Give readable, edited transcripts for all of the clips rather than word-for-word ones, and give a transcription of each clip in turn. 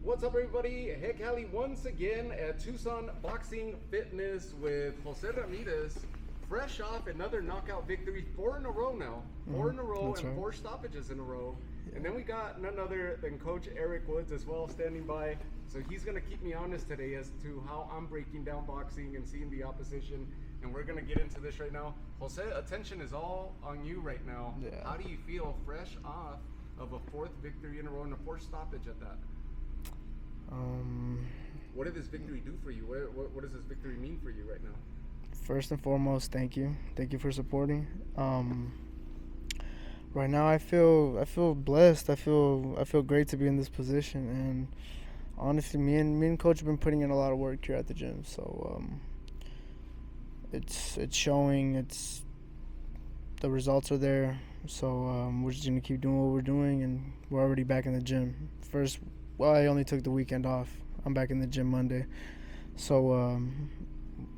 What's up, everybody? Hey, Cali, once again at Tucson Boxing Fitness with Jose Ramirez, fresh off another knockout victory, 4 in a row now, 4 in a row That's and right. 4 stoppages in a row. And then we got none other than Coach Eric Woods as well standing by. So he's going to keep me honest today as to how I'm breaking down boxing and seeing the opposition. And we're going to get into this right now. Jose, attention is all on you right now. Yeah. How do you feel fresh off of a 4th victory in a row and a 4th stoppage at that? What did this victory do for you? What does this victory mean for you right now? First and foremost, thank you. Thank you for supporting. Right now, I feel blessed. I feel great to be in this position. And honestly, me and Coach have been putting in a lot of work here at the gym. So it's showing. The results are there. So we're just gonna keep doing what we're doing, and we're already back in the gym. I only took the weekend off. I'm back in the gym Monday. So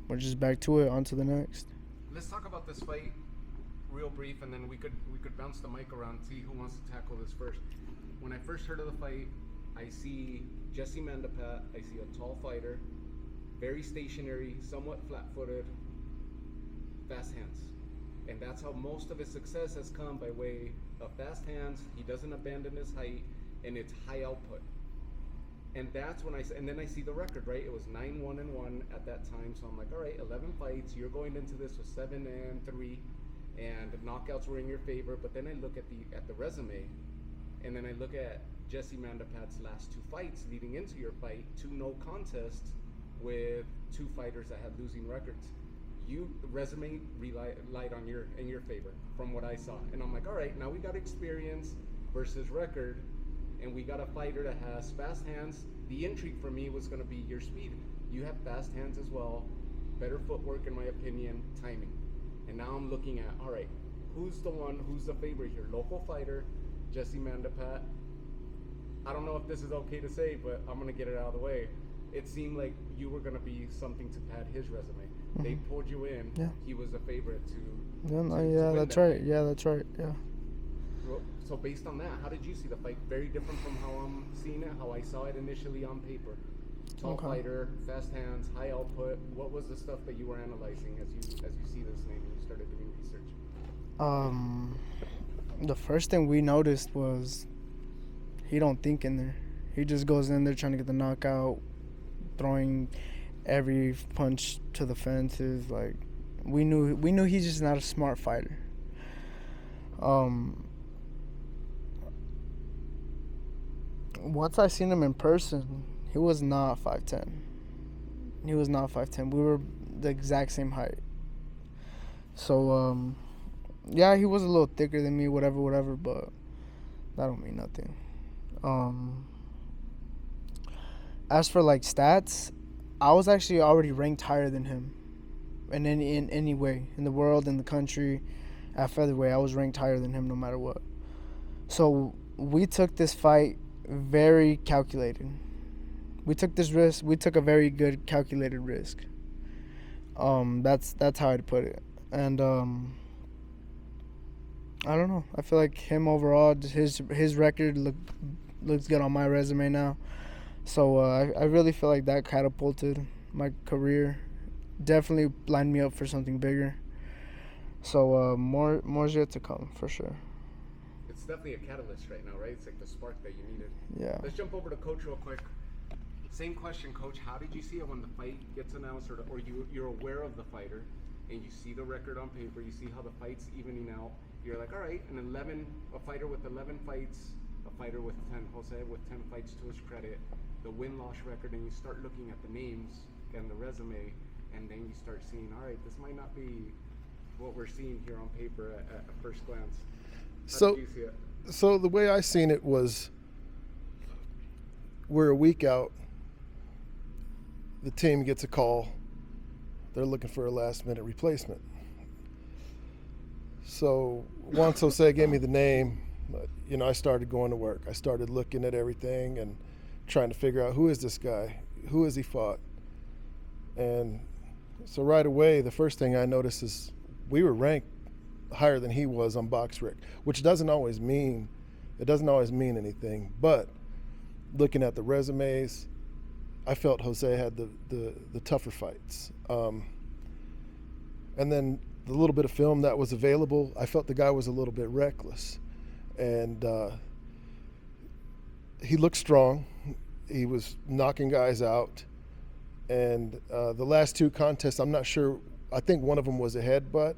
we're just back to it, on to the next. Let's talk about this fight real brief, and then we could bounce the mic around, see who wants to tackle this first. When I first heard of the fight, I see Jessie Mandapat. I see a tall fighter, very stationary, somewhat flat-footed, fast hands. And that's how most of his success has come, by way of fast hands. He doesn't abandon his height, and it's high output. And that's when and then I see the record, right? It was 9-1-1 at that time. So I'm like, all right, 11 fights. You're going into this with 7-3, and the knockouts were in your favor. But then I look at the resume, and then I look at Jessie Mandapat's last 2 fights leading into your fight, 2 no contests with 2 fighters that had losing records. The resume relied on in your favor from what I saw. And I'm like, all right, now we got experience versus record. And we got a fighter that has fast hands. The intrigue for me was going to be your speed. You have fast hands as well, better footwork in my opinion, timing. And now I'm looking at, all right, who's the favorite here? Local fighter, Jessie Mandapat. I don't know if this is okay to say, but I'm going to get it out of the way. It seemed like you were going to be something to pad his resume. Mm-hmm. They pulled you in. Yeah. He was a favorite to that's right. Yeah, that's right. Yeah. So based on that, how did you see the fight? Very different from how I'm seeing it, how I saw it initially on paper. Tall fighter, fast hands, high output. What was the stuff that you were analyzing as you see this name and you started doing research? The first thing we noticed was he don't think in there. He just goes in there trying to get the knockout, throwing every punch to the fences. Like we knew he's just not a smart fighter. Once I seen him in person, he was not 5'10". He was not 5'10". We were the exact same height. So, yeah, he was a little thicker than me, whatever, but that don't mean nothing. As for, like, stats, I was actually already ranked higher than him. In any way, in the world, in the country, at featherweight, I was ranked higher than him no matter what. So, we took this fight very calculated. We took this risk. We took a very good calculated risk. That's how I'd put it. And I don't know. I feel like him overall, his record looks good on my resume now. So I really feel like that catapulted my career. Definitely lined me up for something bigger. So more's yet to come for sure. It's definitely a catalyst right now, right? It's like the spark that you needed. Yeah. Let's jump over to Coach real quick. Same question, Coach. How did you see it when the fight gets announced, or you're aware of the fighter, and you see the record on paper, you see how the fight's evening out. You're like, all right, a fighter with 11 fights, a fighter with 10, Jose with 10 fights to his credit, the win-loss record, and you start looking at the names and the resume, and then you start seeing, all right, this might not be what we're seeing here on paper at first glance. How did you see it? So the way I seen it was, we're a week out. The team gets a call. They're looking for a last-minute replacement. So once Jose gave me the name, I started going to work. I started looking at everything and trying to figure out, who is this guy? Who has he fought? And so right away, the first thing I noticed is we were ranked higher than he was on BoxRec, which doesn't always mean anything, but looking at the resumes, I felt Jose had the tougher fights. And then the little bit of film that was available, I felt the guy was a little bit reckless. And he looked strong. He was knocking guys out. And the last two contests, I'm not sure. I think one of them was a headbutt.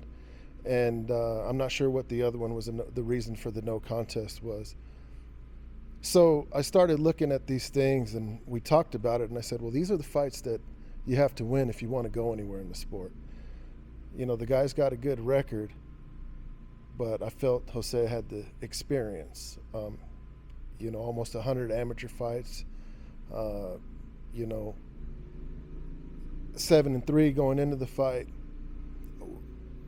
And I'm not sure what the other one was, the reason for the no contest was. So I started looking at these things, and we talked about it, and I said, well, these are the fights that you have to win if you want to go anywhere in the sport. You know, the guy's got a good record, but I felt Jose had the experience. You know, almost 100 amateur fights, 7-3 going into the fight.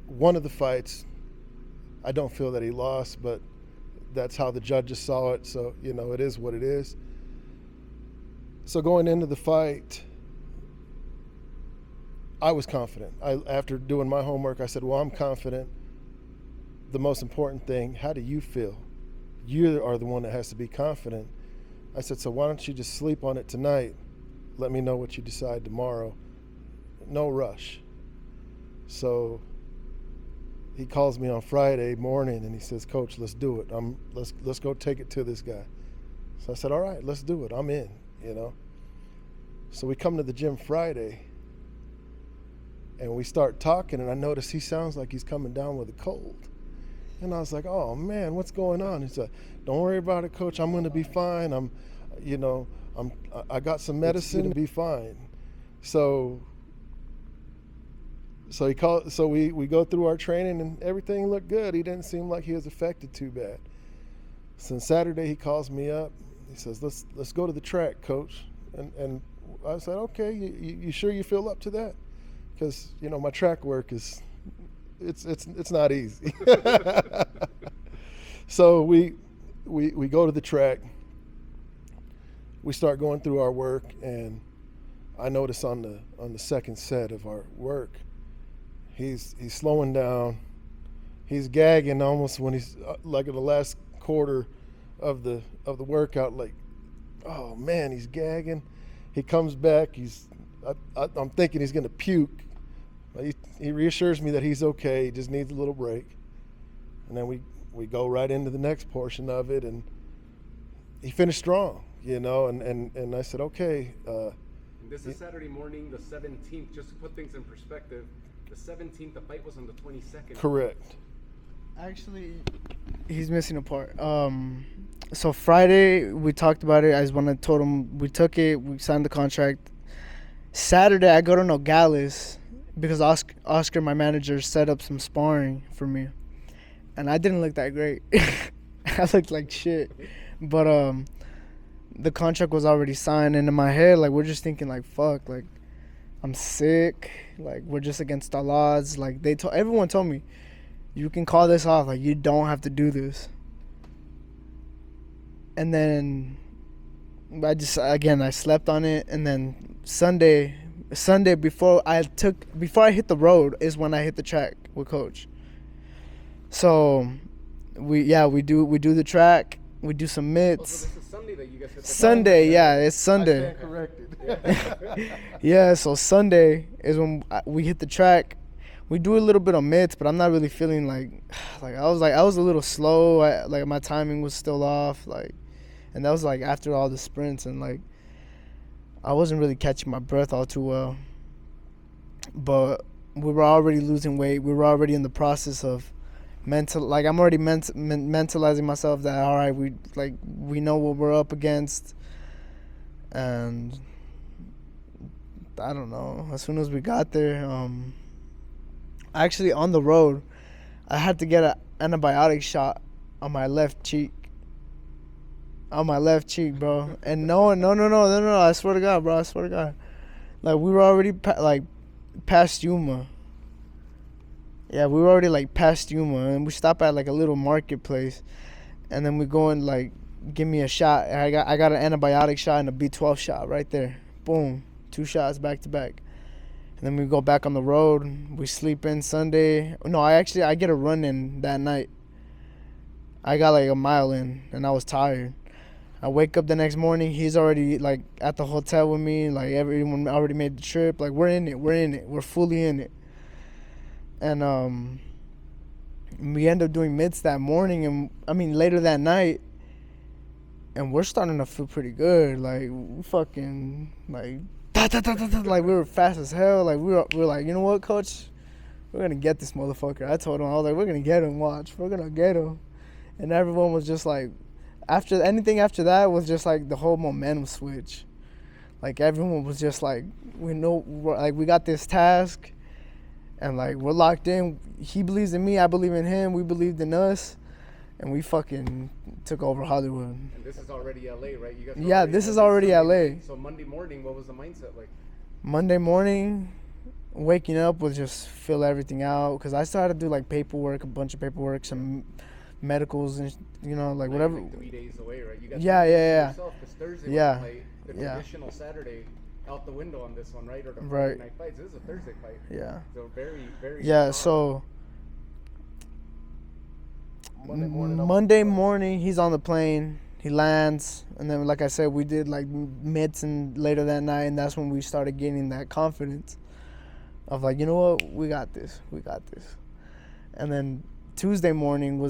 One of the fights, I don't feel that he lost, but that's how the judges saw it, so, you know, it is what it is. So going into the fight, I was confident. After doing my homework, I said, well, I'm confident. The most important thing, how do you feel? You are the one that has to be confident. I said, so why don't you just sleep on it tonight? Let me know what you decide tomorrow. No rush. So he calls me on Friday morning and he says, Coach, let's do it. Let's go take it to this guy. So I said, all right, let's do it. I'm in, you know. So we come to the gym Friday and we start talking, and I notice he sounds like he's coming down with a cold. And I was like, oh man, what's going on? He said, don't worry about it, Coach. I'm going to be fine. I got some medicine to be fine. So we go through our training and everything looked good. He didn't seem like he was affected too bad. So on Saturday he calls me up. He says, let's go to the track, Coach. And I said, okay, you sure you feel up to that? Because, you know, my track work is, it's not easy. So we go to the track. We start going through our work, and I notice on the second set of our work, he's slowing down. He's gagging almost when he's like in the last quarter of the workout. Like, oh man, he's gagging. He comes back. I'm thinking he's gonna puke. He reassures me that he's okay. He just needs a little break. And then we go right into the next portion of it, and he finished strong, you know. And I said, okay. This is Saturday morning, the 17th. Just to put things in perspective, the 17th, the fight was on the 22nd. Correct. Actually, he's missing a part. So Friday we talked about it. I told him we took it. We signed the contract. Saturday I go to Nogales because Oscar, my manager, set up some sparring for me, and I didn't look that great. I looked like shit, but the contract was already signed, and in my head, like, we're just thinking like, fuck, like, I'm sick, like, we're just against all odds. Like, everyone told me, you can call this off, like, you don't have to do this. And then I slept on it, and then Sunday before I hit the road is when I hit the track with Coach. So we do the track, we do some mitts. So this is Sunday that you guys hit the Sunday, yeah, it's Sunday. I stand corrected. Yeah, so Sunday is when we hit the track. We do a little bit of mitts, but I'm not really feeling like I was a little slow. Like my timing was still off, like, and that was like after all the sprints, and like I wasn't really catching my breath all too well. But we were already losing weight. We were already in the process of I'm already mentalizing myself that, all right, we know what we're up against. And I don't know, as soon as we got there, actually on the road, I had to get an antibiotic shot on my left cheek. Bro. And no, I swear to God, bro, like, we were already past Yuma. Yeah, we were already like past Yuma, and we stopped at like a little marketplace, and then we go and like give me a shot. I got an antibiotic shot and a B12 shot right there. Boom, 2 shots back to back. And then we go back on the road. We sleep in Sunday. No, I get a run in that night. I got like a mile in, and I was tired. I wake up the next morning. He's already like at the hotel with me. Like everyone already made the trip. Like we're in it. We're fully in it. And we end up doing mitts that morning, and I mean later that night. And we're starting to feel pretty good. Like we fucking like like we were fast as hell. Like we were like, you know what, coach? We're gonna get this motherfucker. I told him, I was like, we're gonna get him. Watch, we're gonna get him. And everyone was just like, after anything after that was just like the whole momentum switch. Like everyone was just like, we know, like we got this task, and like we're locked in. He believes in me. I believe in him. We believed in us. And we fucking took over Hollywood. And this is already LA, right? You guys Yeah, this is already LA. So Monday morning, what was the mindset like? Monday morning, waking up was just fill everything out. Because I still had to do like paperwork, a bunch of paperwork, some medicals, and you know, like whatever. Like 3 days away, right? You got Yeah. yourself, 'cause Thursday Yeah. was like the traditional Saturday out the window on this one, right? Or the Right. Friday night fights. This is a Thursday fight. Yeah. So very, very. Yeah, so Monday morning, he's on the plane. He lands, and then, like I said, we did like mitts and later that night, and that's when we started gaining that confidence of like, you know what, we got this. And then Tuesday morning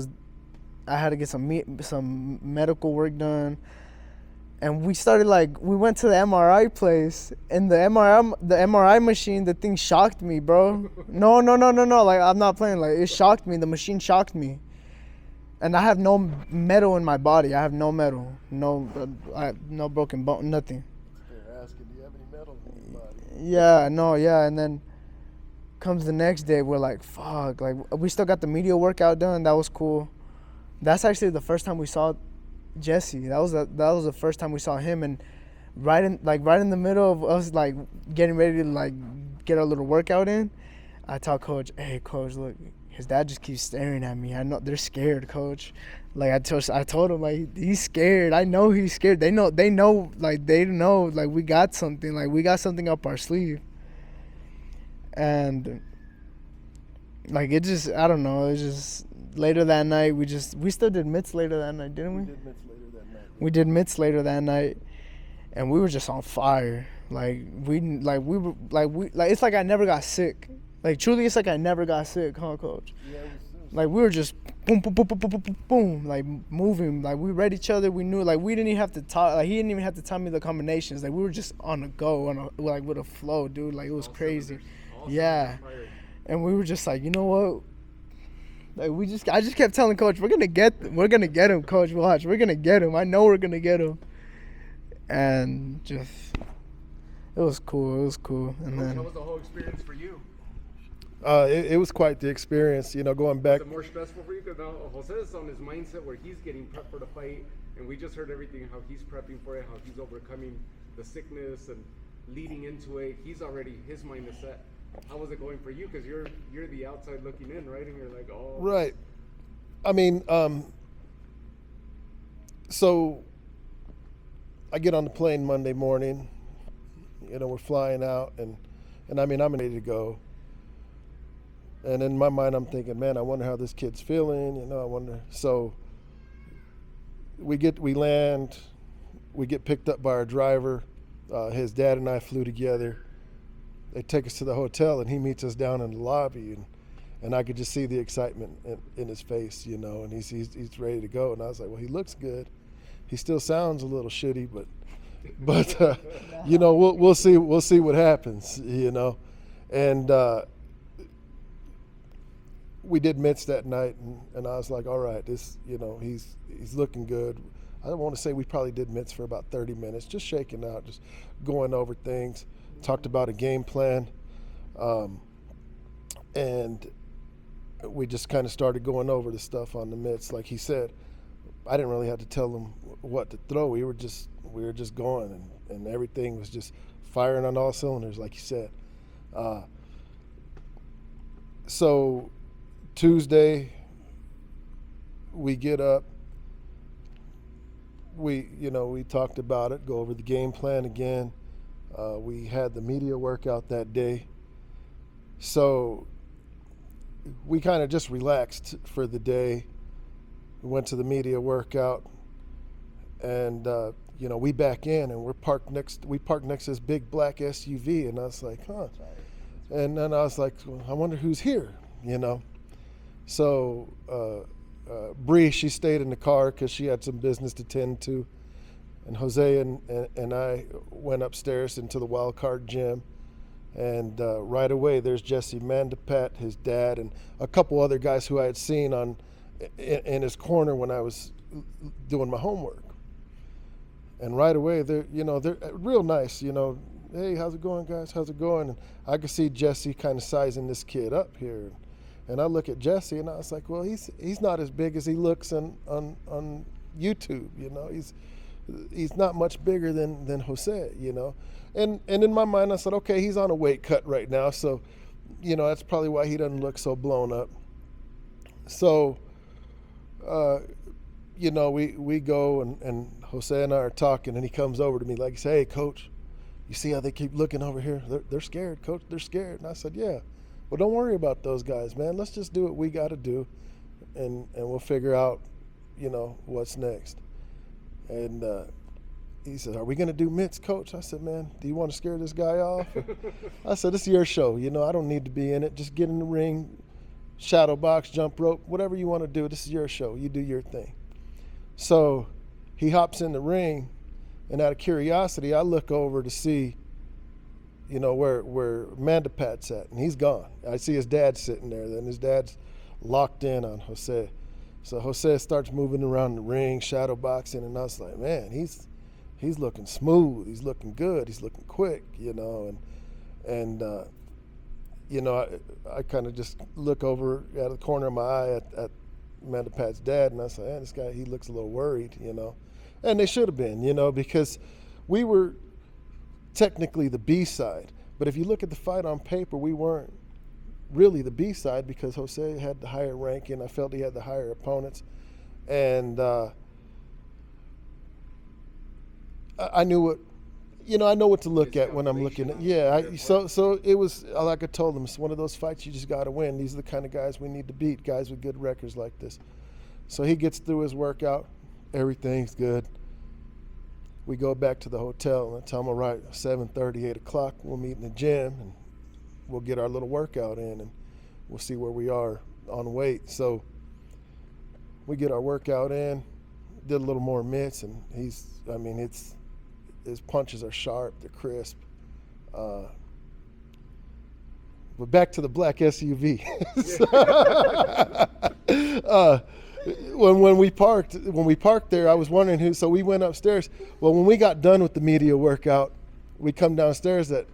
I had to get some medical work done, and we went to the MRI place, and the MRI machine, the thing shocked me, bro. No, like I'm not playing, like it shocked me. The machine shocked me. And I have no metal in my body. I have no metal, no broken bone, nothing. They're asking, do you have any metal in your body? Yeah. And then comes the next day, we're like, fuck. Like we still got the media workout done. That was cool. That's actually the first time we saw Jessie. That was the first time we saw him. And right in the middle of us like getting ready to like get our little workout in, I tell Coach, hey, Coach, look. His dad just keeps staring at me. I know they're scared, Coach. Like I told him, like he's scared. I know he's scared. They know, like we got something. Like we got something up our sleeve. And like it just, I don't know. It's just later that night. We still did mitts later that night, didn't we? We did mitts later that night, and we were just on fire. It's like I never got sick. Like, truly, it's like I never got sick, huh, Coach? Yeah, Like, we were just boom, boom, boom, boom, boom, boom, boom, boom, like, moving. Like, we read each other. We knew, like, we didn't even have to talk. Like, he didn't even have to tell me the combinations. Like, we were just on a go, with a flow, dude. Like, it was crazy. Yeah. And we were just like, you know what? Like, I just kept telling Coach, we're gonna get him, Coach. Watch, we're gonna get him. I know we're gonna get him. And just, it was cool. And then, how was the whole experience for you? It was quite the experience, you know, going back. Was it more stressful for you? Because now Jose is on his mindset where he's getting prepped for the fight, and we just heard everything, how he's prepping for it, how he's overcoming the sickness and leading into it. His mind is set. How was it going for you? Because you're the outside looking in, right? And you're like, oh. Right. I mean, so I get on the plane Monday morning. You know, we're flying out, and I mean, I'm ready to go. And in my mind, I'm thinking, man, I wonder how this kid's feeling. You know, I wonder. So we land, we get picked up by our driver. His dad and I flew together. They take us to the hotel, and he meets us down in the lobby, and I could just see the excitement in his face, you know, and he's ready to go. And I was like, well, he looks good. He still sounds a little shitty, but you know, we'll see what happens, you know. And we did mitts that night, and I was like, all right, this, you know, he's looking good. I don't want to say we probably did mitts for about 30 minutes, just shaking out, just going over things, talked about a game plan, and we just kind of started going over the stuff on the mitts. Like he said, I didn't really have to tell him what to throw. We were just going, and everything was just firing on all cylinders, like you said. So Tuesday, we get up. We talked about it, go over the game plan again. We had the media workout that day. So we kind of just relaxed for the day. We went to the media workout, And we back in, and we parked next to this big black SUV, and I was like, huh. And then I was like, well, I wonder who's here, So Bree, she stayed in the car because she had some business to tend to. And Jose and I went upstairs into the Wildcard Gym. And right away, there's Jessie Mandapat, his dad, and a couple other guys who I had seen in his corner when I was doing my homework. And right away, they're real nice, Hey, how's it going, guys? How's it going? And I could see Jessie kind of sizing this kid up here. And I look at Jessie, and I was like, well, he's not as big as he looks on YouTube, He's not much bigger than Jose, And in my mind, I said, okay, he's on a weight cut right now, so, that's probably why he doesn't look so blown up. So, we go, and Jose and I are talking, and he comes over to me like, he said, hey, Coach, you see how they keep looking over here? They're scared, Coach, they're scared. And I said, yeah. Well, don't worry about those guys, man. Let's just do what we got to do, and we'll figure out, what's next. And he said, are we going to do mitts, Coach? I said, man, do you want to scare this guy off? I said, it's your show. I don't need to be in it. Just get in the ring, shadow box, jump rope, whatever you want to do. This is your show. You do your thing. So he hops in the ring, and out of curiosity, I look over to see where Mandapat's at, and he's gone. I see his dad sitting there, then his dad's locked in on Jose. So Jose starts moving around the ring, shadow boxing, and I was like, man, he's looking smooth, he's looking good, he's looking quick, and I kind of just look over out of the corner of my eye at Mandapat's dad, and I said, man, this guy, he looks a little worried, and they should have been, because we were technically the B side. But if you look at the fight on paper, we weren't really the B side because Jose had the higher ranking. I felt he had the higher opponents. And I knew what, I know what to look at when I'm looking at. So it was, like I told him, it's one of those fights you just got to win. These are the kind of guys we need to beat, guys with good records like this. So he gets through his workout. Everything's good. We go back to the hotel, and I tell him, all right, 7:30, 8 o'clock, we'll meet in the gym, and we'll get our little workout in, and we'll see where we are on weight. So we get our workout in, did a little more mitts, and his punches are sharp, they're crisp. But back to the black SUV. When we parked there, I was wondering who. So we went upstairs. Well, when we got done with the media workout, we come downstairs. That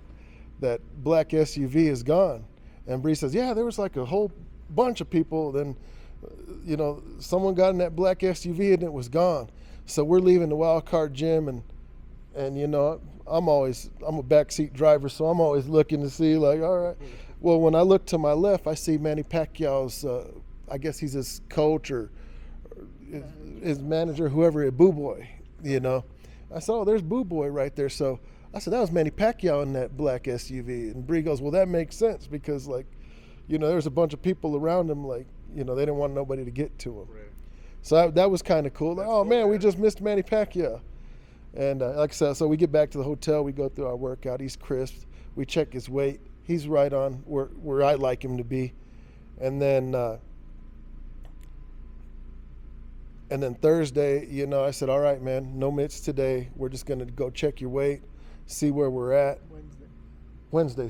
black SUV is gone, and Bree says, "Yeah, there was like a whole bunch of people. Then, someone got in that black SUV and it was gone." So we're leaving the Wildcard Gym, and I'm a backseat driver, so I'm always looking to see like, all right. Well, when I look to my left, I see Manny Pacquiao's. I guess he's his coach or his manager, whoever, Boo Boy, I said, oh, there's Boo Boy right there. So I said, that was Manny Pacquiao in that black SUV. And Bree goes, well, that makes sense because, there's a bunch of people around him, they didn't want nobody to get to him. Right. So that was kind of cool. Oh, man, we just missed Manny Pacquiao. And like I said, so we get back to the hotel. We go through our workout. He's crisp. We check his weight. He's right on where I like him to be. And then Thursday, I said, all right, man, no mitts today. We're just going to go check your weight, see where we're at. Wednesday.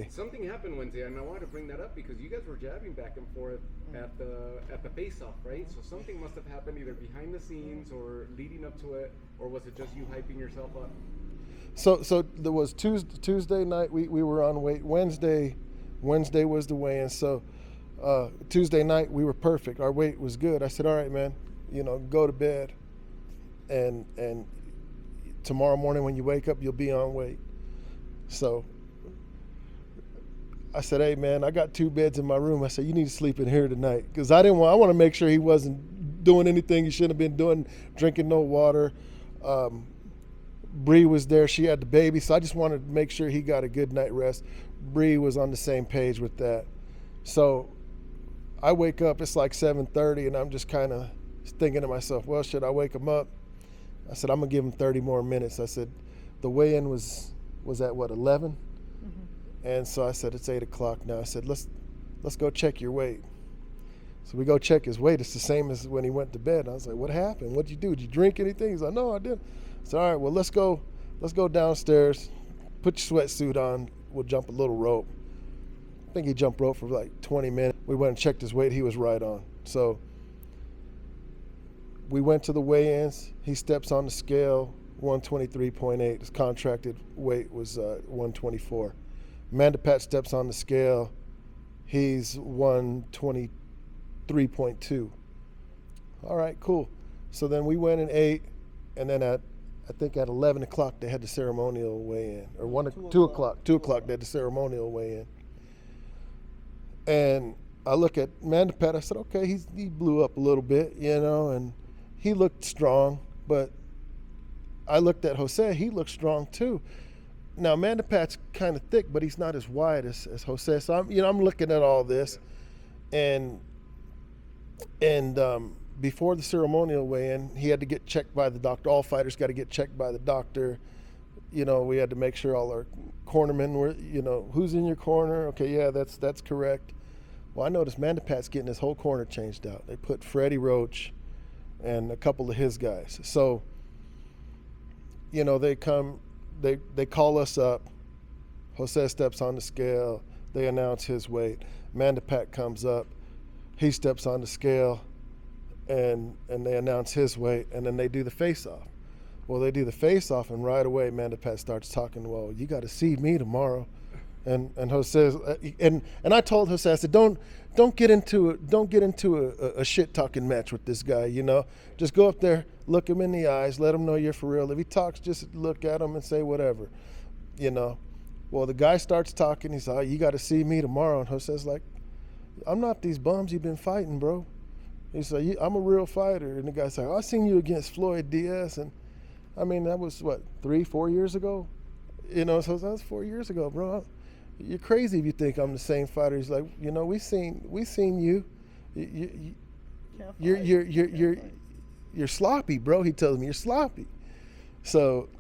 Something happened Wednesday, and I wanted to bring that up because you guys were jabbing back and forth at the face-off, right? So something must have happened either behind the scenes or leading up to it, or was it just you hyping yourself up? So there was Tuesday night we were on weight. Wednesday was the weigh-in. So Tuesday night we were perfect. Our weight was good. I said, all right, man, go to bed, and tomorrow morning when you wake up, you'll be on weight. So I said, hey, man, I got 2 beds in my room. I said, you need to sleep in here tonight because I want to make sure he wasn't doing anything he shouldn't have been doing, drinking no water. Bree was there. She had the baby, so I just wanted to make sure he got a good night rest. Bree was on the same page with that. So I wake up, it's like 7:30, and I'm just kind of thinking to myself, well, should I wake him up? I said, I'm going to give him 30 more minutes. I said, the weigh-in was at, what, 11? And so I said, it's 8 o'clock now. I said, let's go check your weight. So we go check his weight. It's the same as when he went to bed. I was like, what happened? What'd you do? Did you drink anything? He's like, no, I didn't. I said, all right, well, let's go downstairs, put your sweatsuit on. We'll jump a little rope. I think he jumped rope for like 20 minutes. We went and checked his weight. He was right on. So we went to the weigh-ins. He steps on the scale, 123.8. His contracted weight was 124. Mandapat steps on the scale. He's 123.2. All right, cool. So then we went and ate, and then I think at 11 o'clock they had the ceremonial weigh-in, or 2 o'clock they had the ceremonial weigh-in. And I look at Mandapat, I said, okay, he blew up a little bit, and he looked strong, but I looked at Jose, he looked strong too. Now Mandapat's kind of thick, but he's not as wide as Jose. So I'm looking at all this, and before the ceremonial weigh-in, he had to get checked by the doctor. All fighters got to get checked by the doctor. We had to make sure all our cornermen were, who's in your corner? Okay, yeah, that's correct. Well, I noticed Mandapat's getting his whole corner changed out. They put Freddie Roach and a couple of his guys. So, they come, they call us up. Jose steps on the scale. They announce his weight. Mandapat comes up. He steps on the scale, and they announce his weight, and then they do the face-off. Well, they do the face-off, and right away Mandapat starts talking, well, you got to see me tomorrow. And Jose, and I told Jose, I said, don't get into a shit talking match with this guy. Just go up there, look him in the eyes, let him know you're for real. If he talks, just look at him and say whatever. Well, the guy starts talking. He's like, you got to see me tomorrow. And Jose's like, I'm not these bums you've been fighting, bro. He's like, I'm a real fighter. And the guy's like, I seen you against Floyd Diaz, and I mean that was what, 3-4 years ago. So that was 4 years ago, bro. You're crazy if you think I'm the same fighter. He's like, we seen you. You're sloppy, bro. He tells me you're sloppy. So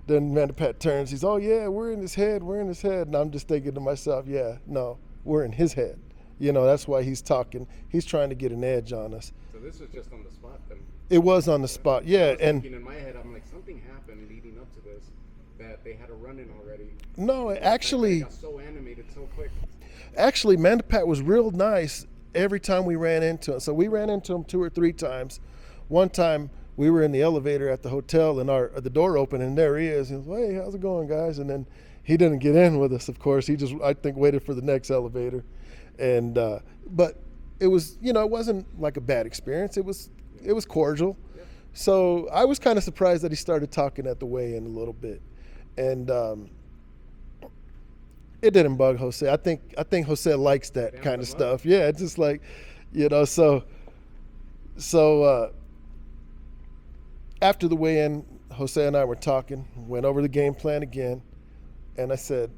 then Mandapat turns. He's, oh yeah, we're in his head. And I'm just thinking to myself, yeah, no, we're in his head. That's why he's talking. He's trying to get an edge on us. So this was just on the spot then? It was on the spot, yeah. I was thinking in my head, I'm like, something happened leading up to this that they had a run-in already. No, actually, it got so animated so quick. Actually, Mandapat was real nice every time we ran into him. So we ran into him 2 or 3 times. One time we were in the elevator at the hotel, and the door opened, and there he is. He was, hey, how's it going, guys? And then he didn't get in with us, of course. He just, I think, waited for the next elevator. And but it was, it wasn't like a bad experience. It was cordial. Yeah. So I was kind of surprised that he started talking at the weigh-in a little bit, and it didn't bug Jose. I think Jose likes that kind of stuff. Yeah, it's just like, So after the weigh-in, Jose and I were talking, went over the game plan again, and I said,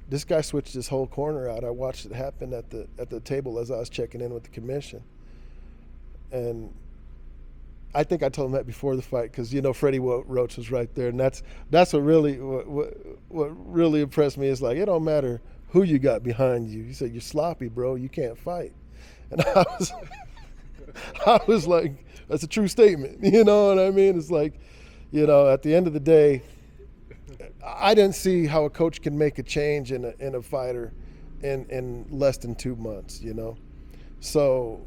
this guy switched his whole corner out. I watched it happen at the table as I was checking in with the commission. And I think I told him that before the fight because, Freddie Roach was right there. And that's what really impressed me is like, it don't matter who you got behind you. He said, you're sloppy, bro. You can't fight. And I was like, that's a true statement. You know what I mean? It's like, at the end of the day, I didn't see how a coach can make a change in a fighter in less than 2 months, So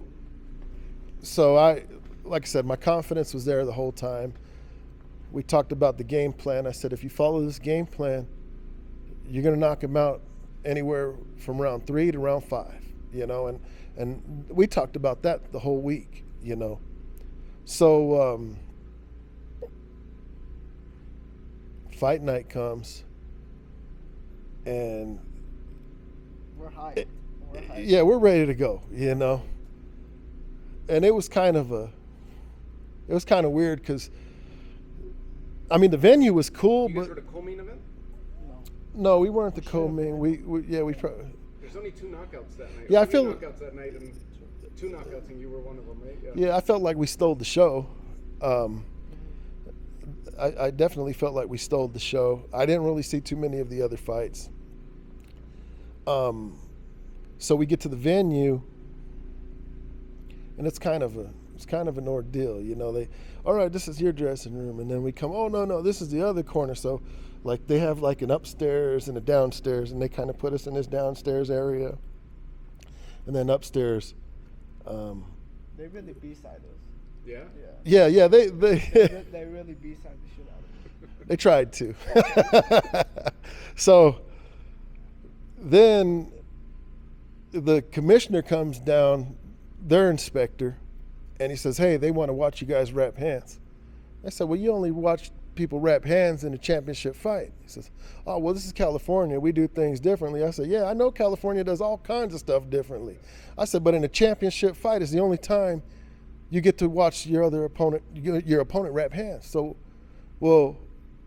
I, like I said, my confidence was there the whole time. We talked about the game plan. I said, if you follow this game plan, you're going to knock him out anywhere from round 3 to round 5, and we talked about that the whole week, So fight night comes, and we're hyped. Yeah, we're ready to go, And it was kind of weird because, I mean, the venue was cool, you guys but were the co-main event? No, we weren't the co-main. We probably. There's only 2 knockouts that night. Yeah, I feel. Knockouts that night, and 2 knockouts, and you were one of them, right? Yeah, I felt like we stole the show, I definitely felt like we stole the show. I didn't really see too many of the other fights. So we get to the venue, and it's kind of an ordeal, you know. All right, this is your dressing room, and then we come, oh no, this is the other corner. So, like, they have like an upstairs and a downstairs, and they kind of put us in this downstairs area, and then upstairs. They really B-side us. Yeah? Yeah, they They really B-side the shit out of it. They tried to. So then the commissioner comes down, their inspector, and he says, hey, they want to watch you guys wrap hands. I said, well, you only watch people wrap hands in a championship fight. He says, oh, well, this is California. We do things differently. I said, yeah, I know California does all kinds of stuff differently. I said, but in a championship fight is the only time you get to watch your opponent wrap hands. So, well,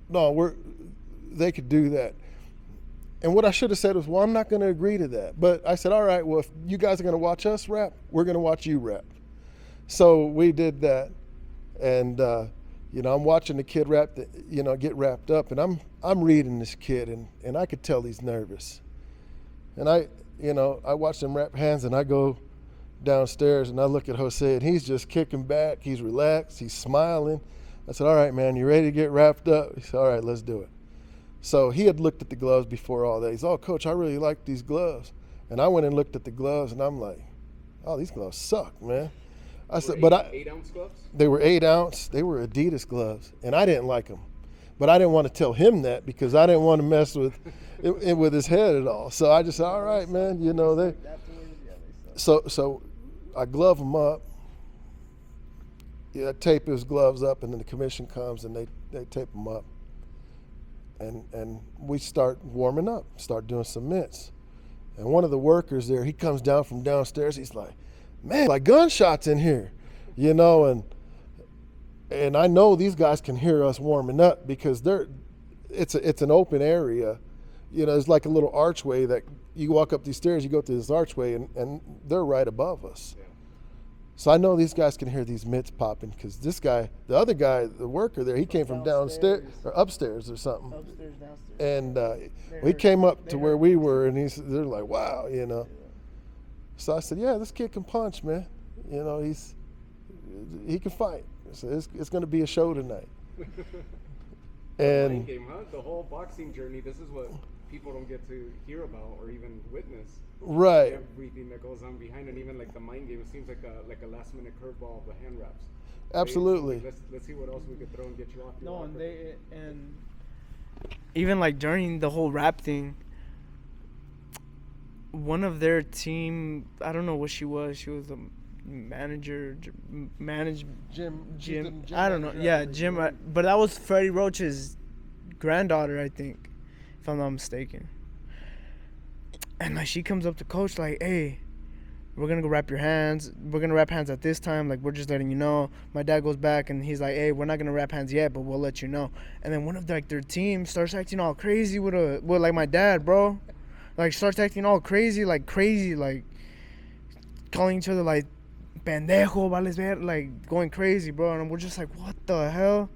no, they could do that. And what I should have said was, well, I'm not going to agree to that. But I said, all right, well, if you guys are going to watch us rap, we're going to watch you rap. So we did that. And, I'm watching the kid get wrapped up. And I'm reading this kid, and I could tell he's nervous. And I watch him wrap hands, and I go downstairs, and I look at Jose, and he's just kicking back. He's relaxed. He's smiling. I said, all right, man, you ready to get wrapped up? He said, all right, let's do it. So he had looked at the gloves before all that. He's, oh, coach, I really like these gloves. And I went and looked at the gloves, and I'm like, oh, these gloves suck, man. I said, but 8-ounce gloves? They were 8-ounce. They were Adidas gloves, and I didn't like them. But I didn't want to tell him that because I didn't want to mess with his head at all. So I just said, all right, man, So I glove him up. I tape his gloves up, and then the commission comes, and they tape them up. And we start warming up, start doing some mitts. And one of the workers there, he comes down from downstairs. He's like, man, like gunshots in here, and I know these guys can hear us warming up because it's an open area. There's like a little archway that you walk up these stairs, you go through this archway, and they're right above us. Yeah. So I know these guys can hear these mitts popping because this guy, the other guy, the worker there, he came from downstairs or upstairs or something. Upstairs, downstairs. And he came up to where we were, and they're like, wow, So I said, yeah, this kid can punch, man. He can fight. So it's going to be a show tonight. And game, huh? The whole boxing journey, this is what people don't get to hear about or even witness. Right. Everything that goes on behind it, even like the mind game, it seems like a last minute curveball of the hand wraps. Absolutely. Right? Let's see what else we could throw and get you off. No, and even like during the whole rap thing, one of their team, I don't know what she was. She was a manager, Jim. I don't know. Yeah, Jim. But that was Freddie Roach's granddaughter, I think, if I'm not mistaken. And like she comes up to coach like, hey, we're gonna go wrap your hands. We're gonna wrap hands at this time. Like, we're just letting you know. My dad goes back and he's like, hey, we're not gonna wrap hands yet, but we'll let you know. And then one of their team starts acting all crazy with like my dad, bro. Like starts acting all crazy, like calling each other like pendejo, vales ver, like going crazy, bro. And we're just like, what the hell?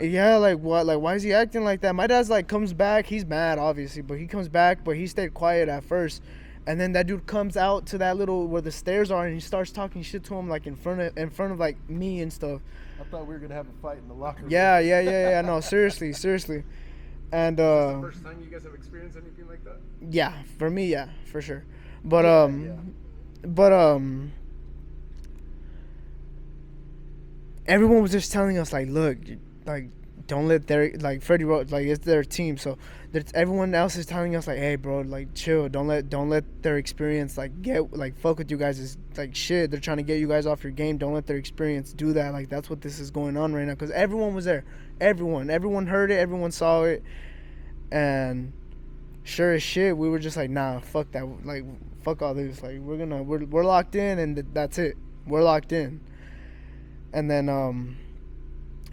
Yeah, like what? Like, why is he acting like that? My dad's like comes back. He's mad, obviously, but he comes back. But he stayed quiet at first, and then that dude comes out to that little where the stairs are, and he starts talking shit to him like in front of like me and stuff. I thought we were gonna have a fight in the locker room. Yeah. No, seriously. And is this the first time you guys have experienced anything like that? Yeah, for me, yeah, for sure. But everyone was just telling us like, look, like don't let their like Freddie Roach, like it's their team, so everyone else is telling us like, hey bro, like chill, don't let their experience like get like fuck with you guys is like shit. They're trying to get you guys off your game. Don't let their experience do that. Like that's what this is going on right now because everyone was there. Everyone heard it. Everyone saw it, and sure as shit, we were just like, nah, fuck that. Like fuck all this. Like we're locked in, and that's it. We're locked in. And then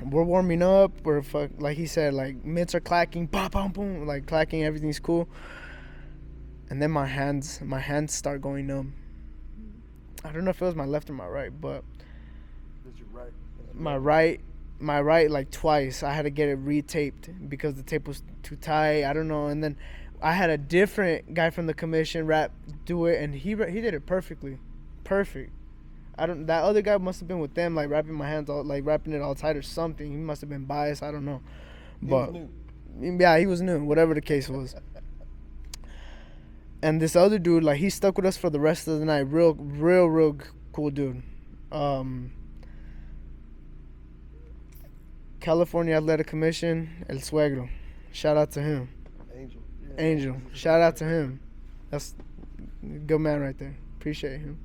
we're warming up. We're like he said, like mitts are clacking, pop, boom, boom, like clacking. Everything's cool. And then my hands start going numb. I don't know if it was my left or my right, but It's your right. my right like twice. I had to get it retaped because the tape was too tight. I don't know. And then I had a different guy from the commission do it, and he did it perfectly, perfect. That other guy must have been with them, like wrapping my hands all, like wrapping it all tight or something. He must have been biased. I don't know. But yeah, he was new. Whatever the case was. And this other dude, like, he stuck with us for the rest of the night. Real cool dude. California Athletic Commission, El Suegro. Shout out to him. Angel. Shout out to him. That's a good man right there. Appreciate him.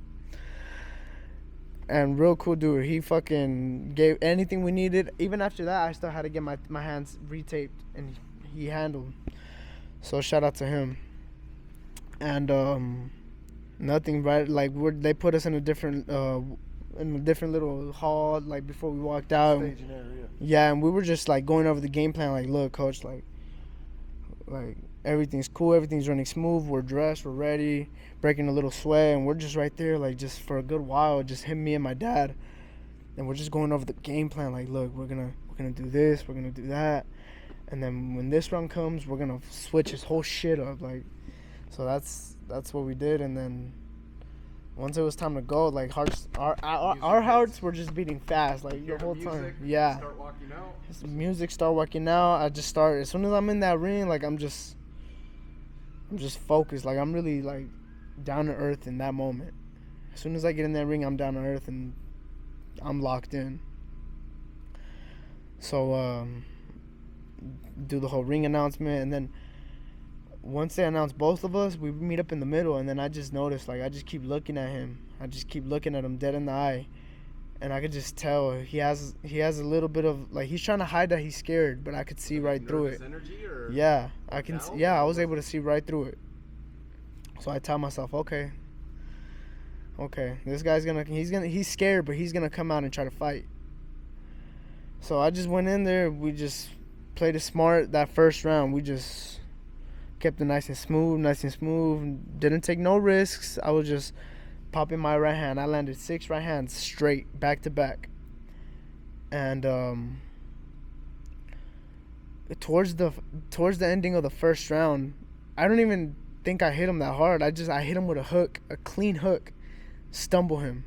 And real cool dude. He fucking gave anything we needed. Even after that, I still had to get my hands retaped, and he handled. So shout out to him. And nothing, right? Like, they put us in a different little hall, like, before we walked out. Staging area. Yeah, and we were just like going over the game plan. Like, look, coach, like everything's cool, everything's running smooth. We're dressed, we're ready, breaking a little sweat, and we're just right there, like, just for a good while, just him, me, and my dad, and we're just going over the game plan. Like, look, we're gonna do this, we're gonna do that, and then when this round comes, we're gonna switch his whole shit up. Like, so that's what we did. And then once it was time to go, like, our hearts were just beating fast, like, the whole time. Yeah. Start walking out. Music start walking out. I just start, as soon as I'm in that ring, like, I'm just focused. Like, I'm really, like, down to earth in that moment. As soon as I get in that ring, I'm down to earth and I'm locked in. So do the whole ring announcement, and then once they announce both of us, we meet up in the middle, and then I just noticed, like, I just keep looking at him. I just keep looking at him dead in the eye, and I could just tell he has a little bit of, like, he's trying to hide that he's scared, but I could see right through it. Energy, or yeah, I was able to see right through it. So I tell myself, okay, this guy's he's scared, but he's gonna come out and try to fight. So I just went in there. We just played it smart. That first round, we just kept it nice and smooth. Didn't take no risks. I was just popping my right hand. I landed 6 right hands straight, back to back. And towards the ending of the first round, I don't even think I hit him that hard. I hit him with a hook, a clean hook, stumble him.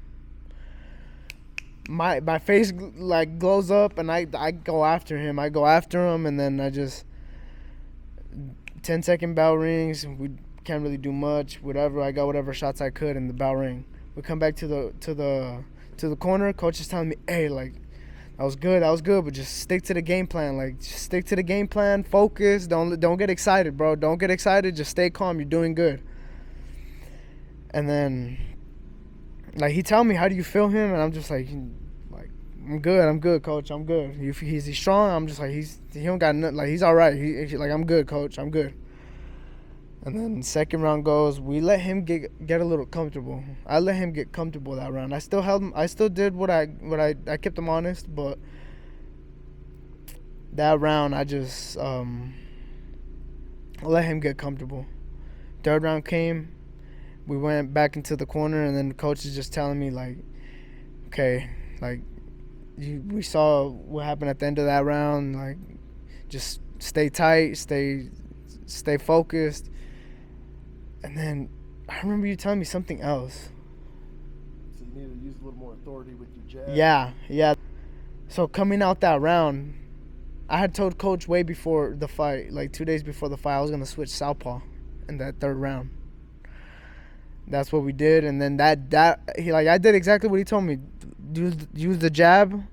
My face, like, glows up, and I go after him. And then I just 10-second bell rings. We can't really do much. Whatever, I got whatever shots I could, and the bell ring. We come back to the corner. Coach is telling me, hey, like, that was good, but just stick to the game plan. Like, just stick to the game plan. Focus. Don't get excited, bro. Don't get excited. Just stay calm. You're doing good. And then, like, he tell me, how do you feel him? And I'm just like, I'm good, coach. I'm good. He's strong. I'm just like, he don't got nothing. Like, he's all right. He like, I'm good, coach. I'm good. And then second round goes. We let him get a little comfortable. I let him get comfortable that round. I still held him. I still did what I kept him honest. But that round, I just let him get comfortable. Third round came. We went back into the corner, and then the coach is just telling me, like, okay, like, we saw what happened at the end of that round. Like, just stay tight, stay focused. And then I remember you telling me something else. So you need to use a little more authority with your jab. Yeah. So coming out that round, I had told coach way before the fight, like 2 days before the fight, I was gonna switch southpaw in that third round. That's what we did, and then I did exactly what he told me. Use the jab,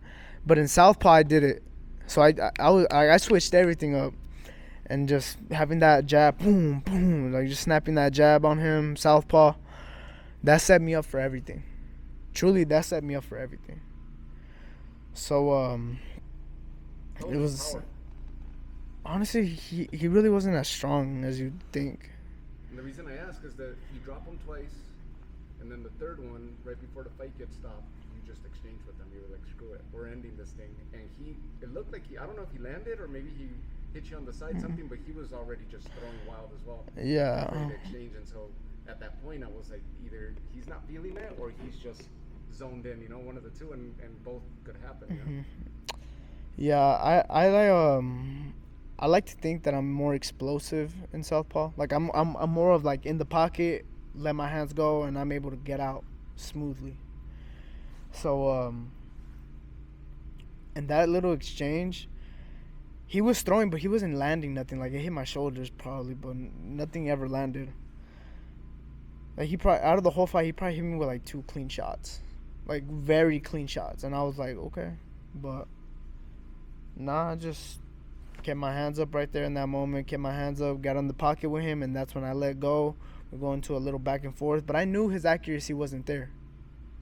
but in southpaw I did it. So I switched everything up, and just having that jab, boom, like, just snapping that jab on him, southpaw, that set me up for everything. Truly, that set me up for everything. So it was, honestly, he really wasn't as strong as you'd think. And the reason I ask is that you drop him twice, and then the third one, right before the fight gets stopped, you just exchanged with him. You were like, screw it, we're ending this thing. And it looked like I don't know if he landed or maybe he hit you on the side, something, but he was already just throwing wild as well. Yeah. Ready to exchange. And so at that point, I was like, either he's not feeling it or he's just zoned in, one of the two, and both could happen. Yeah, I like to think that I'm more explosive in southpaw. Like I'm more of like in the pocket, let my hands go, and I'm able to get out smoothly. So in that little exchange, he was throwing, but he wasn't landing nothing. Like it hit my shoulders probably, but nothing ever landed. Like he probably out of the whole fight, he probably hit me with like 2 clean shots, like very clean shots, and I was like, okay, but nah, I just kept my hands up right there in that moment. Kept my hands up, got on the pocket with him, and that's when I let go. We're going to a little back and forth, but I knew his accuracy wasn't there.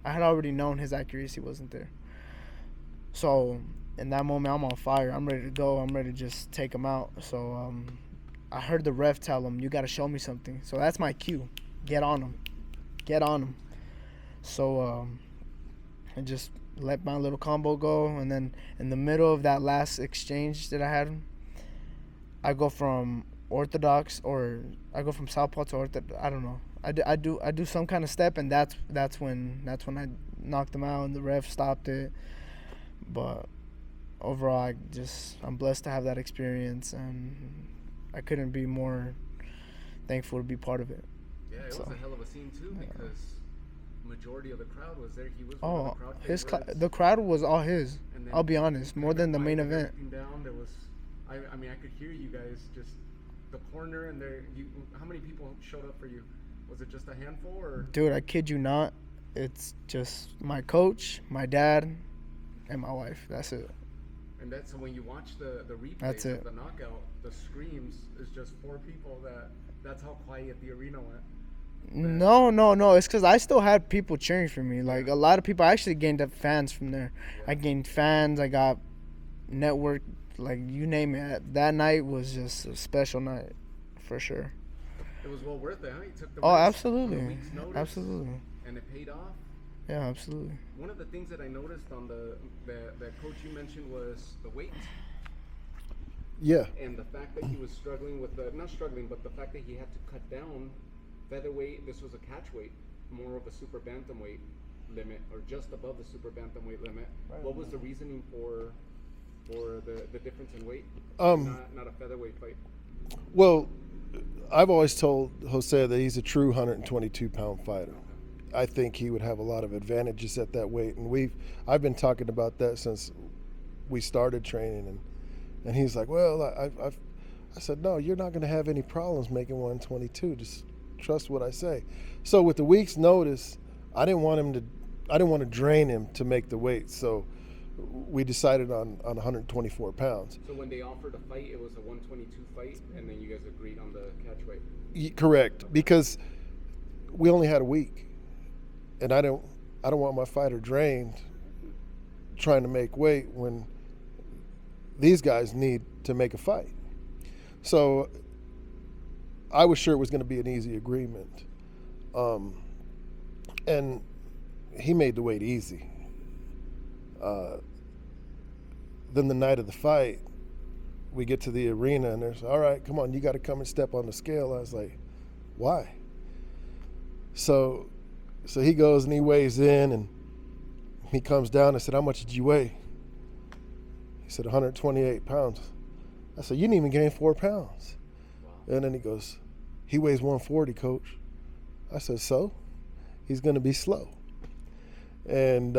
I had already known his accuracy wasn't there. So in that moment, I'm on fire. I'm ready to go. I'm ready to just take him out. So I heard the ref tell him, "You got to show me something." So that's my cue. Get on him. Get on him. So I just let my little combo go, and then in the middle of that last exchange that I had, I go from orthodox, or I go from southpaw to orthodox. I don't know. I do some kind of step, and that's when I knocked him out, and the ref stopped it. But overall, I'm blessed to have that experience, and I couldn't be more thankful to be part of it. Yeah, it was a hell of a scene too, because majority of the crowd was there. He was the crowd was all his. I'll be honest, more than the main wiping event. everything down. There was, I mean, I could hear you guys just the corner, and there. How many people showed up for you? Was it just a handful, or? Dude, I kid you not. It's just my coach, my dad, and my wife. That's it. And that's when you watch the replay That's of it. the knockout, the screams is just 4 people. That's how quiet the arena went. No. It's because I still had people cheering for me. Like a lot of people, I actually gained up fans from there. Yeah. I gained fans. I got network. Like you name it. That night was just a special night, for sure. It was well worth it, huh? You took the Oh, risk absolutely, on a week's notice, absolutely. and it paid off. Yeah, absolutely. One of the things that I noticed on the coach you mentioned was the weight. Yeah. And the fact that he was struggling with not struggling, but the fact that he had to cut down featherweight. This was a catch weight, more of a super bantamweight limit, or just above the super bantamweight limit. Right. What was the reasoning for the difference in weight? Not a featherweight fight. Well, I've always told Jose that he's a true 122-pound fighter. I think he would have a lot of advantages at that weight, and I've been talking about that since we started training, and he's like, well, I said, no, you're not going to have any problems making 122. Just trust what I say. So with the week's notice, I didn't want to drain him to make the weight. So we decided on 124 pounds. So when they offered a fight, it was a 122 fight, and then you guys agreed on the catch weight. Correct, because we only had a week, and I don't want my fighter drained trying to make weight when these guys need to make a fight. So I was sure it was going to be an easy agreement, and he made the weight easy. Then the night of the fight, we get to the arena, and there's, all right, come on, you got to come and step on the scale. I was like, why? So he goes and he weighs in, and he comes down. I said, how much did you weigh? He said, 128 pounds. I said, you didn't even gain 4 pounds. Wow. And then he goes, he weighs 140, coach. I said, so? He's going to be slow. And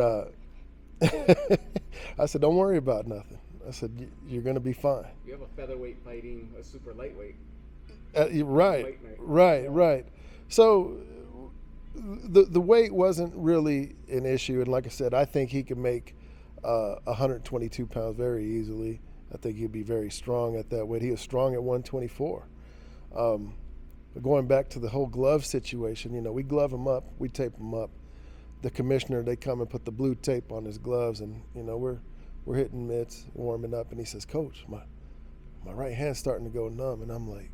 I said, don't worry about nothing. I said, you're going to be fine. You have a featherweight fighting a super lightweight. Right. So the weight wasn't really an issue. And like I said, I think he can make 122 pounds very easily. I think he'd be very strong at that weight. He was strong at 124. But going back to the whole glove situation, we glove him up, we tape him up. The commissioner, they come and put the blue tape on his gloves, and we're hitting mitts, warming up, and he says, Coach, my right hand's starting to go numb, and I'm like,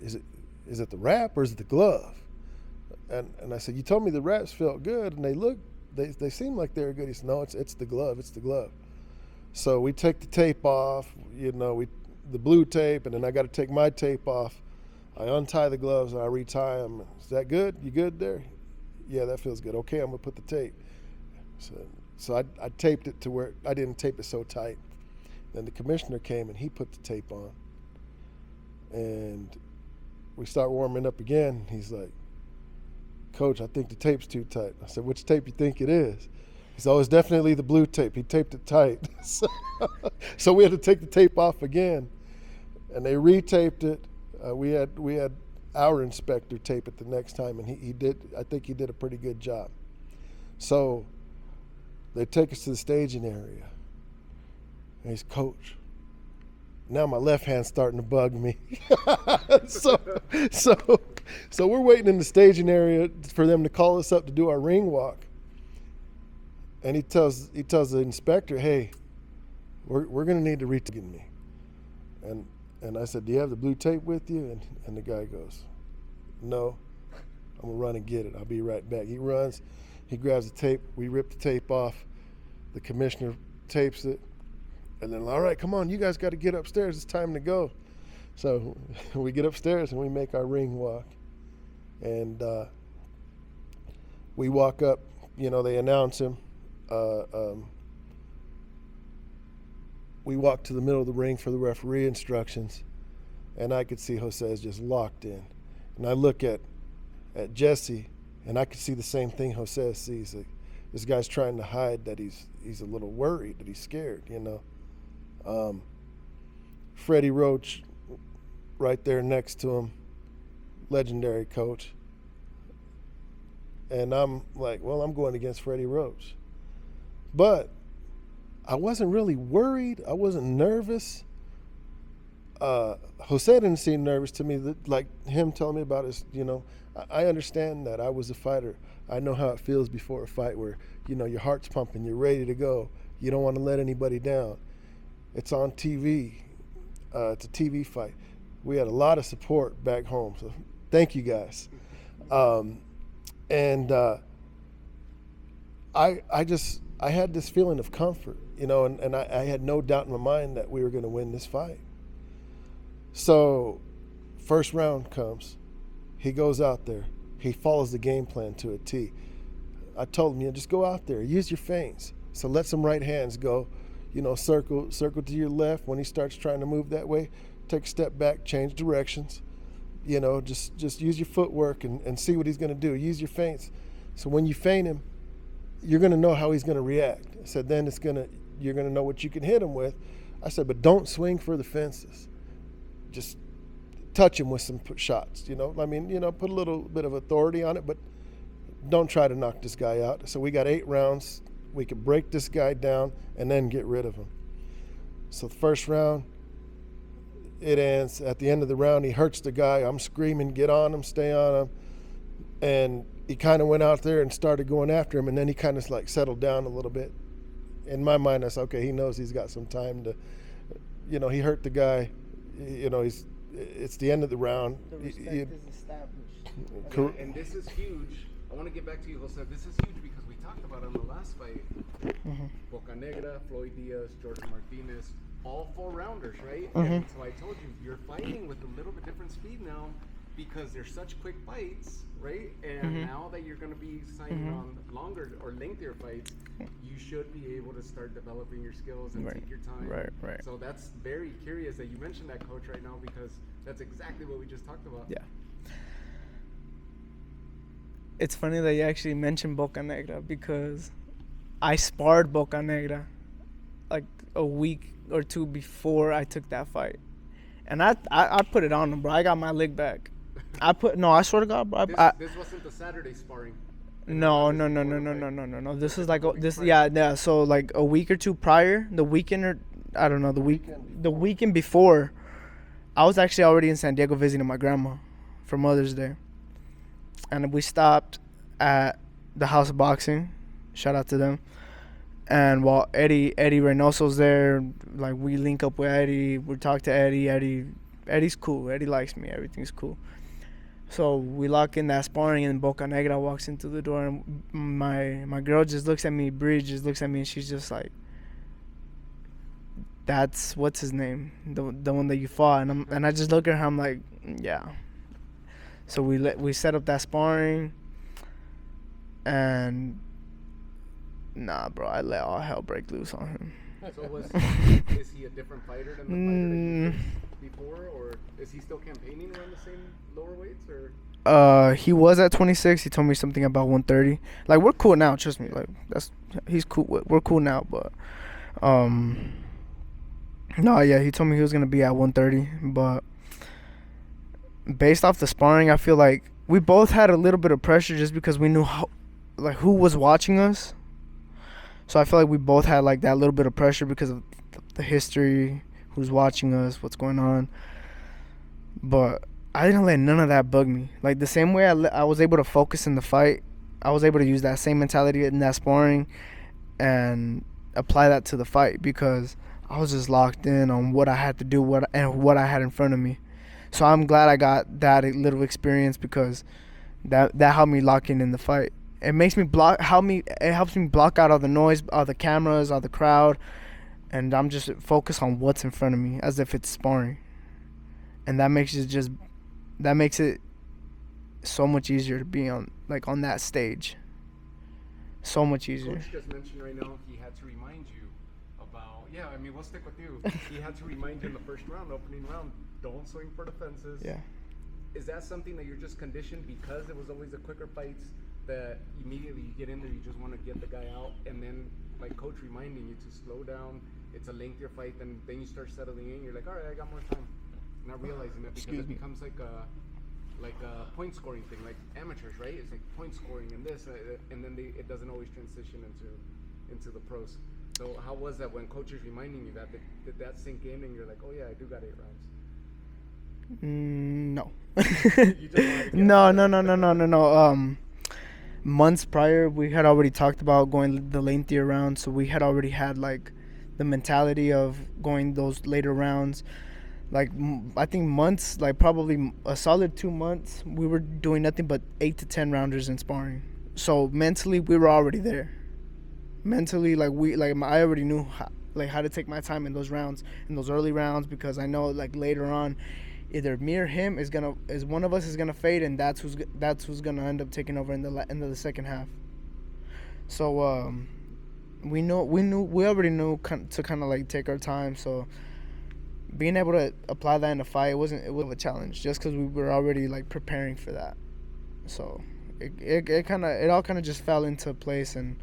is it the wrap or is it the glove? And I said, you told me the wraps felt good, and they seem like they were good. He said, no, it's the glove, it's the glove. So we take the tape off, the blue tape, and then I got to take my tape off. I untie the gloves and I retie them. Is that good? You good there? Yeah, that feels good. Okay, I'm going to put the tape. So I taped it to where I didn't tape it so tight. Then the commissioner came and he put the tape on. And we start warming up again. He's like, Coach, I think the tape's too tight. I said, which tape you think it is? He said, oh, it's definitely the blue tape. He taped it tight. So we had to take the tape off again. And they retaped it. We had our inspector tape it the next time, and he did. I think he did a pretty good job. So they take us to the staging area. And he's, Coach, now my left hand's starting to bug me. so we're waiting in the staging area for them to call us up to do our ring walk. And he tells the inspector, hey, we're going to need to retape me. And I said, do you have the blue tape with you? And the guy goes, no, I'm going to run and get it. I'll be right back. He runs, he grabs the tape. We rip the tape off. The commissioner tapes it. And then, all right, come on, you guys got to get upstairs. It's time to go. So we get upstairs and we make our ring walk. And we walk up, they announce him. We walk to the middle of the ring for the referee instructions, and I could see Jose is just locked in. And I look at Jessie, and I could see the same thing Jose sees. Like, this guy's trying to hide that he's a little worried, that he's scared, Freddie Roach, right there next to him, legendary coach. And I'm like, well, I'm going against Freddie Roach. But I wasn't really worried. I wasn't nervous. Jose didn't seem nervous to me. Like him telling me about his, I understand that. I was a fighter. I know how it feels before a fight where, your heart's pumping, you're ready to go. You don't want to let anybody down. It's on TV. It's a TV fight. We had a lot of support back home, so thank you guys. I had this feeling of comfort, and I had no doubt in my mind that we were going to win this fight. So, first round comes. He goes out there. He follows the game plan to a T. I told him, just go out there, use your feints. So let some right hands go, circle to your left. When he starts trying to move that way, take a step back, change directions. Just use your footwork and see what he's going to do. Use your feints. So when you feint him, you're going to know how he's going to react. I said, then you're going to know what you can hit him with. I said, but don't swing for the fences. Just touch him with some shots, put a little bit of authority on it, but don't try to knock this guy out. So we got 8 rounds. We could break this guy down and then get rid of him. So the first round, it ends. At the end of the round, he hurts the guy. I'm screaming, get on him, stay on him. And he kind of went out there and started going after him, and then he kind of settled down a little bit. In my mind, I said, okay, he knows he's got some time to, he hurt the guy. It's the end of the round. The respect is established. And this is huge. I want to get back to you, Jose. This is huge because we talked about it on the last fight. Mm-hmm. Boca Negra, Floyd Diaz, Jordan Martinez, all 4-rounders, right? Mm-hmm. And so I told you, you're fighting with a little bit different speed now because they're such quick fights, right? And now that you're going to be signing on longer or lengthier fights, you should be able to start developing your skills and take your time. Right. So that's very curious that you mentioned that, coach, right now, because that's exactly what we just talked about. Yeah. It's funny that you actually mentioned Boca Negra because I sparred Boca Negra like a week or 2 before I took that fight. And I put it on him, bro. I got my leg back. I swear to God, bro. This wasn't the Saturday sparring. No. This is like yeah. So like a week or 2 prior, the weekend before, I was actually already in San Diego visiting my grandma for Mother's Day, and we stopped at the House of Boxing. Shout out to them. And while Eddie Reynoso's there, like we link up with Eddie, we talk to Eddie. Eddie's cool. Eddie likes me. Everything's cool. So we lock in that sparring, and Boca Negra walks into the door, and my girl just looks at me. Bree just looks at me, and she's just like, "That's what's his name, the one that you fought." And I just look at her. I'm like, "Yeah." So we set up that sparring, and Nah, bro, I let all hell break loose on him. So is he a different fighter than the fighter that you faced before, or is he still campaigning around the same lower weights, or? He was at 26. He told me something about 130. Like, we're cool now, trust me. Like, he's cool. We're cool now, but no, yeah, he told me he was gonna be at 130. But based off the sparring, I feel like we both had a little bit of pressure just because we knew who was watching us. So I feel like we both had like that little bit of pressure because of the history, who's watching us, what's going on. But I didn't let none of that bug me. Like, the same way I was able to focus in the fight, I was able to use that same mentality in that sparring and apply that to the fight because I was just locked in on what I had to do, what I had in front of me. So I'm glad I got that little experience because that helped me lock in the fight. It makes me it helps me block out all the noise, all the cameras, all the crowd, and I'm just focused on what's in front of me as if it's sparring. And that makes it so much easier to be on that stage. So much easier. Coach just mentioned right now he had to remind you about, I mean, we'll stick with you. He had to remind you in the first round, opening round, don't swing for the fences. Yeah. Is that something that you're just conditioned because it was always the quicker fights that immediately you get in there, you just want to get the guy out, and then like coach reminding you to slow down, it's a lengthier fight, then you start settling in, you're like, all right, I got more time. Not realizing that because it becomes like a point scoring thing, like amateurs, right? It's like point scoring and this, and then it doesn't always transition into the pros. So how was that when coach is reminding you that? Did that sink in and you're like, oh yeah, I do got 8 rounds? No. You just No. Months prior, we had already talked about going the lengthier rounds, so we had already had like the mentality of going those later rounds. Like, I think months, like probably a solid 2 months, we were doing nothing but 8 to 10 rounders in sparring. So mentally, we were already there. Mentally, I already knew how to take my time in those rounds, in those early rounds, because I know like later on, either me or him is one of us is gonna fade, and that's who's gonna end up taking over in the end of the second half. So we already knew to kind of like take our time. So being able to apply that in a fight, it was a challenge just because we were already like preparing for that. So it all kind of just fell into place and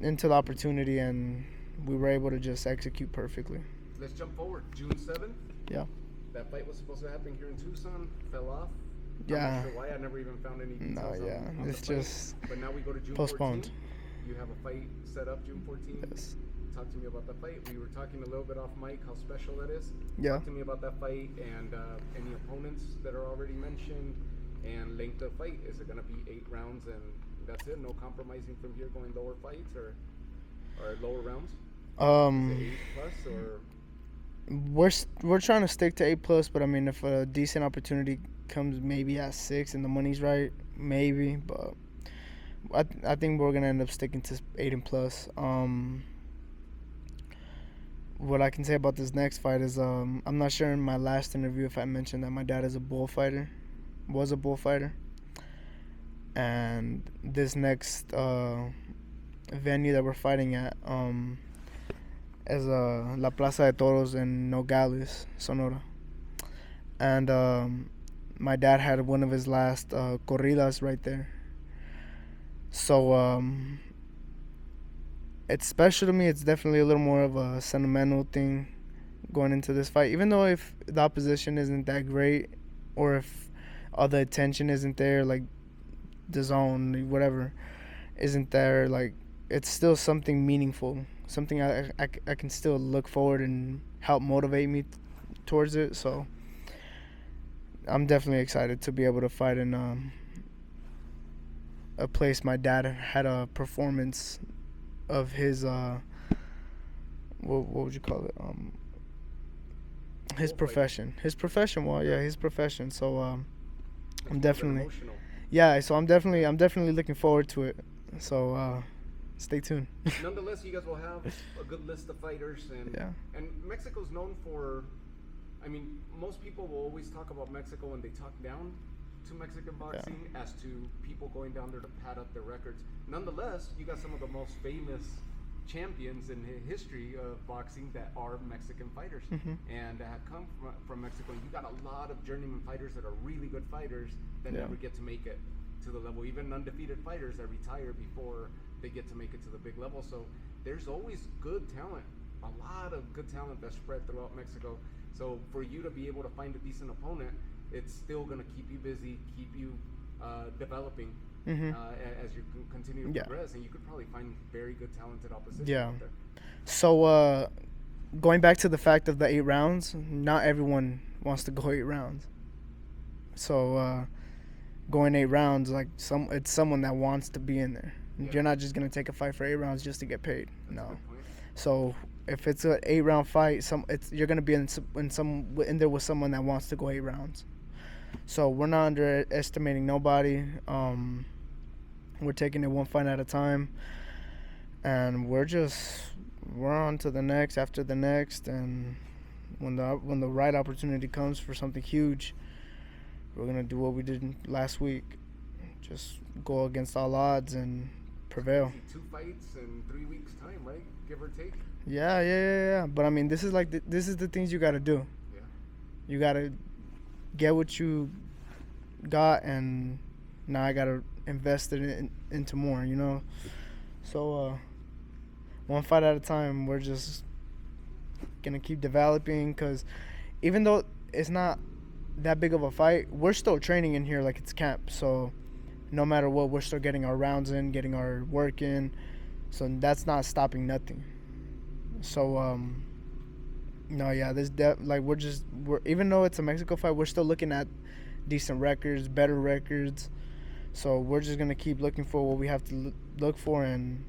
into the opportunity, and we were able to just execute perfectly. Let's jump forward. June 7th. Yeah. That fight was supposed to happen here in Tucson, fell off. Yeah. I'm not sure why. I never even found any details on it's the fight. just But now we go to June postponed. 14th. You have a fight set up June 14th. Yes. Talk to me about the fight. We were talking a little bit off mic how special that is. Yeah. Talk to me about that fight and any opponents that are already mentioned and length of fight. Is it going to be 8 rounds and that's it? No compromising from here going lower fights or lower rounds? Is it 8 plus or? We're trying to stick to 8+, but I mean, if a decent opportunity comes maybe at 6 and the money's right, maybe, but I think we're gonna end up sticking to 8 and plus. What I can say about this next fight is I'm not sure in my last interview if I mentioned that my dad is was a bullfighter, and this next venue that we're fighting at is La Plaza de Toros in Nogales, Sonora. And my dad had one of his last corridas right there. So it's special to me. It's definitely a little more of a sentimental thing going into this fight. Even though if the opposition isn't that great or if all the attention isn't there, like the zone, whatever, isn't there, like it's still something meaningful. Something I can still look forward and help motivate me towards it. So I'm definitely excited to be able to fight in a place my dad had a performance of his what would you call it? His profession. His profession. Well, yeah, his profession. So I'm definitely I'm definitely looking forward to it. So stay tuned. Nonetheless, you guys will have a good list of fighters, and Mexico's known for, I mean, most people will always talk about Mexico when they talk down, to Mexican boxing as to people going down there to pad up their records. Nonetheless, you got some of the most famous champions in history of boxing that are Mexican fighters and that have come from Mexico. You got a lot of journeyman fighters that are really good fighters that never get to make it to the level. Even undefeated fighters that retire before they get to make it to the big level. So there's always good talent, a lot of good talent that's spread throughout Mexico. So for you to be able to find a decent opponent, it's still going to keep you busy, keep you developing as you continue to progress, and you could probably find very good talented opposition out there. So going back to the fact of the 8 rounds, not everyone wants to go 8 rounds. So going 8 rounds, like it's someone that wants to be in there. You're not just gonna take a fight for 8 rounds just to get paid. No. So if it's an 8-round fight, you're gonna be in there with someone that wants to go 8 rounds. So we're not underestimating nobody. We're taking it one fight at a time, and we're on to the next after the next. And when the right opportunity comes for something huge, we're gonna do what we did last week, just go against all odds and prevail. 2 fights in 3 weeks' time, right? Give or take. Yeah. But I mean, this is the things you gotta do. Yeah. You gotta get what you got, and now I gotta invest it into more, you know. So one fight at a time. We're just gonna keep developing, because even though it's not that big of a fight, we're still training in here like it's camp. So no matter what, we're still getting our rounds in, getting our work in. So that's not stopping nothing. So we're even though it's a Mexico fight, we're still looking at decent records, better records. So we're just gonna keep looking for what we have to look for, and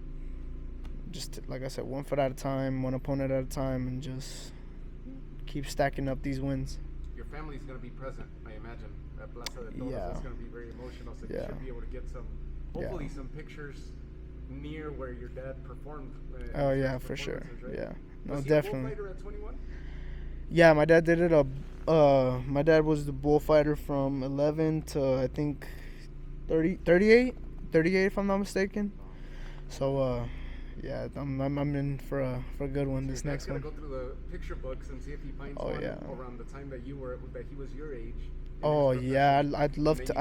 just like I said, one fight at a time, one opponent at a time, and just keep stacking up these wins. Your family's gonna be present, I imagine. At Plaza de Toros, it's gonna be very emotional. So you should be able to get hopefully some pictures near where your dad performed. Oh yeah, for sure. Right? Yeah, no, was definitely. Was he a bullfighter at 21? Yeah, my dad did it. My dad was the bullfighter from 11 to I think 38 if I'm not mistaken. So yeah, I'm in for a good one this next one. Go through the picture books and see if he finds one around the time that he was your age. Oh yeah, I'd love to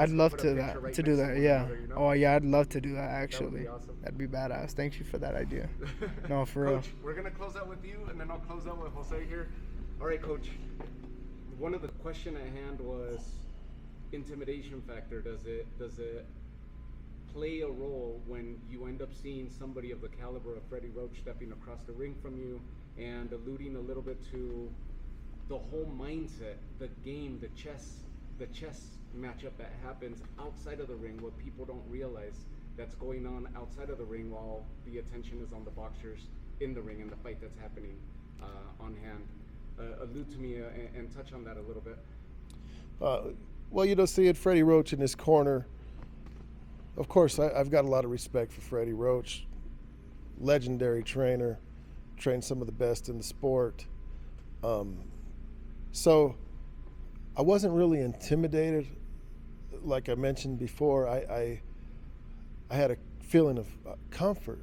do that. Yeah. Oh yeah, I'd love to do that actually. That would be awesome. That'd be badass. Thank you for that idea. No, for real. Coach, we're gonna close out with you, and then I'll close out with Jose here. All right, Coach. One of the question at hand was intimidation factor. Does it play a role when you end up seeing somebody of the caliber of Freddie Roach stepping across the ring from you and alluding a little bit to the whole mindset, the game, the chess matchup that happens outside of the ring, what people don't realize that's going on outside of the ring while the attention is on the boxers in the ring and the fight that's happening on hand. Allude to me and touch on that a little bit. Well, seeing Freddie Roach in his corner, of course, I've got a lot of respect for Freddie Roach. Legendary trainer, trained some of the best in the sport. So I wasn't really intimidated. Like I mentioned before, I had a feeling of comfort,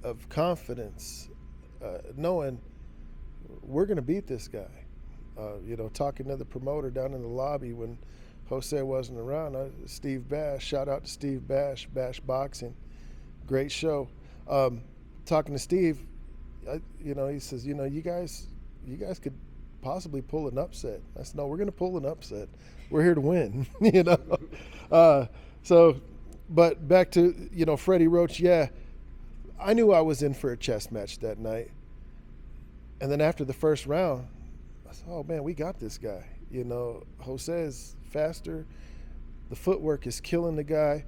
of confidence, knowing we're going to beat this guy. Talking to the promoter down in the lobby when Jose wasn't around, Steve Bash, shout out to Steve Bash, Bash Boxing, great show. Talking to Steve, he says, you guys could possibly pull an upset. I said, no, we're going to pull an upset. We're here to win, But back to, Freddie Roach, yeah, I knew I was in for a chess match that night. And then after the first round, I said, oh, man, we got this guy. Jose is faster. The footwork is killing the guy.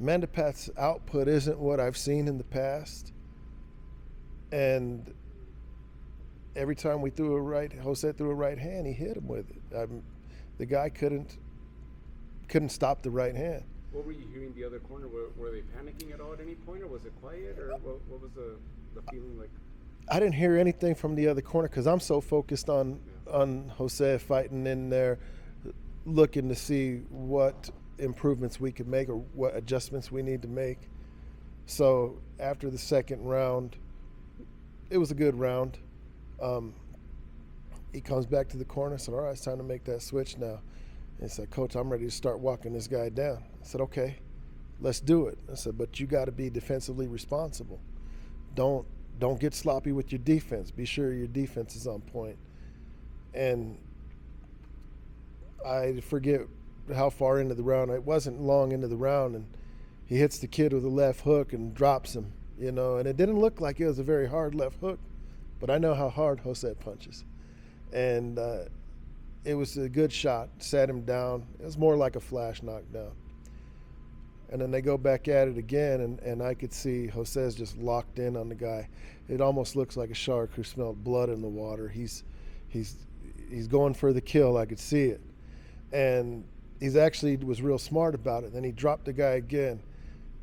Mandapat's output isn't what I've seen in the past. And every time Jose threw a right hand, he hit him with it. The guy couldn't stop the right hand. What were you hearing the other corner? Were they panicking at all at any point, or was it quiet, or what was the feeling like? I didn't hear anything from the other corner because I'm so focused on Jose fighting in there, looking to see what improvements we could make or what adjustments we need to make. So after the second round, it was a good round. He comes back to the corner. I said, all right, it's time to make that switch now. And he said, Coach, I'm ready to start walking this guy down. I said, okay, let's do it. I said, but you got to be defensively responsible. Don't get sloppy with your defense. Be sure your defense is on point. And I forget how far into the round. It wasn't long into the round, and he hits the kid with a left hook and drops him, and it didn't look like it was a very hard left hook, but I know how hard Jose punches. And it was a good shot, sat him down. It was more like a flash knockdown. And then they go back at it again, and I could see Jose's just locked in on the guy. It almost looks like a shark who smelled blood in the water. He's going for the kill. I could see it. And he's actually was real smart about it. Then he dropped the guy again,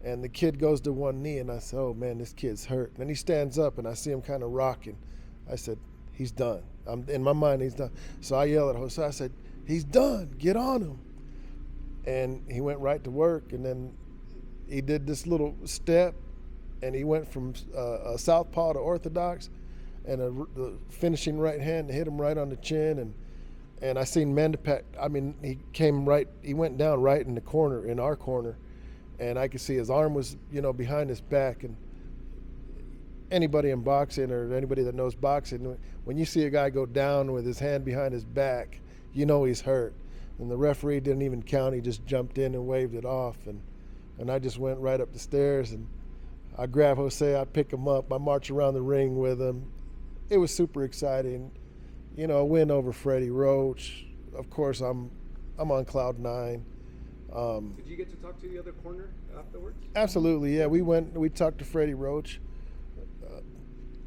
and the kid goes to one knee, and I said, oh, man, this kid's hurt. And then he stands up, and I see him kind of rocking. I said, he's done. In my mind, he's done. So I yell at Jose. I said, he's done. Get on him. And he went right to work, and then he did this little step, and he went from a southpaw to orthodox, and the finishing right hand hit him right on the chin, and I seen Mandapat. I mean, he went down right in the corner, in our corner, and I could see his arm was, behind his back. And anybody in boxing or anybody that knows boxing, when you see a guy go down with his hand behind his back, he's hurt. And the referee didn't even count. He just jumped in and waved it off. And I just went right up the stairs, and I grab Jose, I pick him up, I march around the ring with him. It was super exciting. A win over Freddie Roach. Of course, I'm on cloud nine. Did you get to talk to the other corner afterwards? Absolutely, yeah. We talked to Freddie Roach.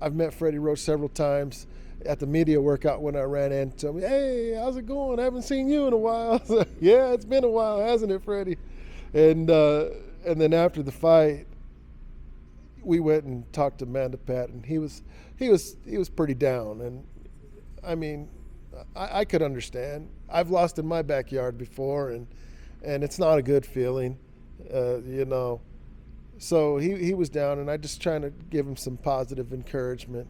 I've met Freddie Roach several times at the media workout when I ran into him. Hey, how's it going? I haven't seen you in a while. I was like, yeah, it's been a while, hasn't it, Freddie? And then after the fight, we went and talked to Mandapat, and he was pretty down. And I mean, I could understand. I've lost in my backyard before, and it's not a good feeling, So he was down, and I just trying to give him some positive encouragement.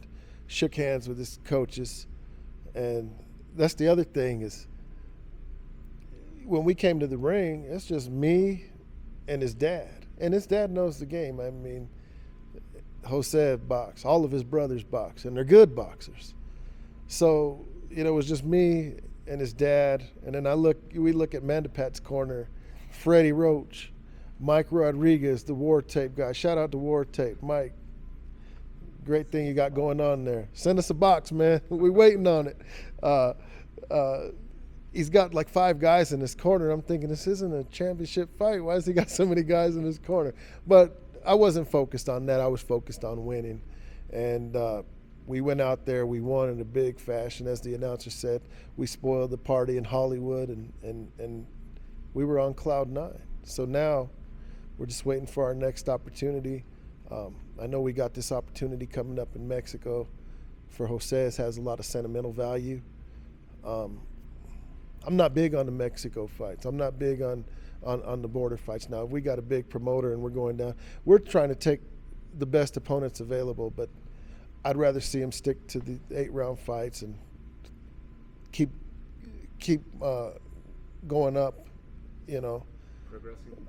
Shook hands with his coaches, and that's the other thing is when we came to the ring, it's just me and his dad, and his dad knows the game. I mean, Jose box, all of his brothers box, and they're good boxers. So it was just me and his dad, and then we look at Mandapat's corner, Freddie Roach, Mike Rodriguez, the War Tape guy. Shout out to War Tape, Mike. Great thing you got going on there. Send us a box, man. We're waiting on it. He's got like 5 guys in his corner. I'm thinking, this isn't a championship fight. Why has he got so many guys in his corner? But I wasn't focused on that. I was focused on winning. And we went out there. We won in a big fashion. As the announcer said, we spoiled the party in Hollywood, and we were on cloud nine. So now we're just waiting for our next opportunity. I know we got this opportunity coming up in Mexico for Jose. It has a lot of sentimental value. I'm not big on the Mexico fights. I'm not big on the border fights. Now, if we got a big promoter and we're going down, we're trying to take the best opponents available, but I'd rather see him stick to the 8-round fights and keep going up,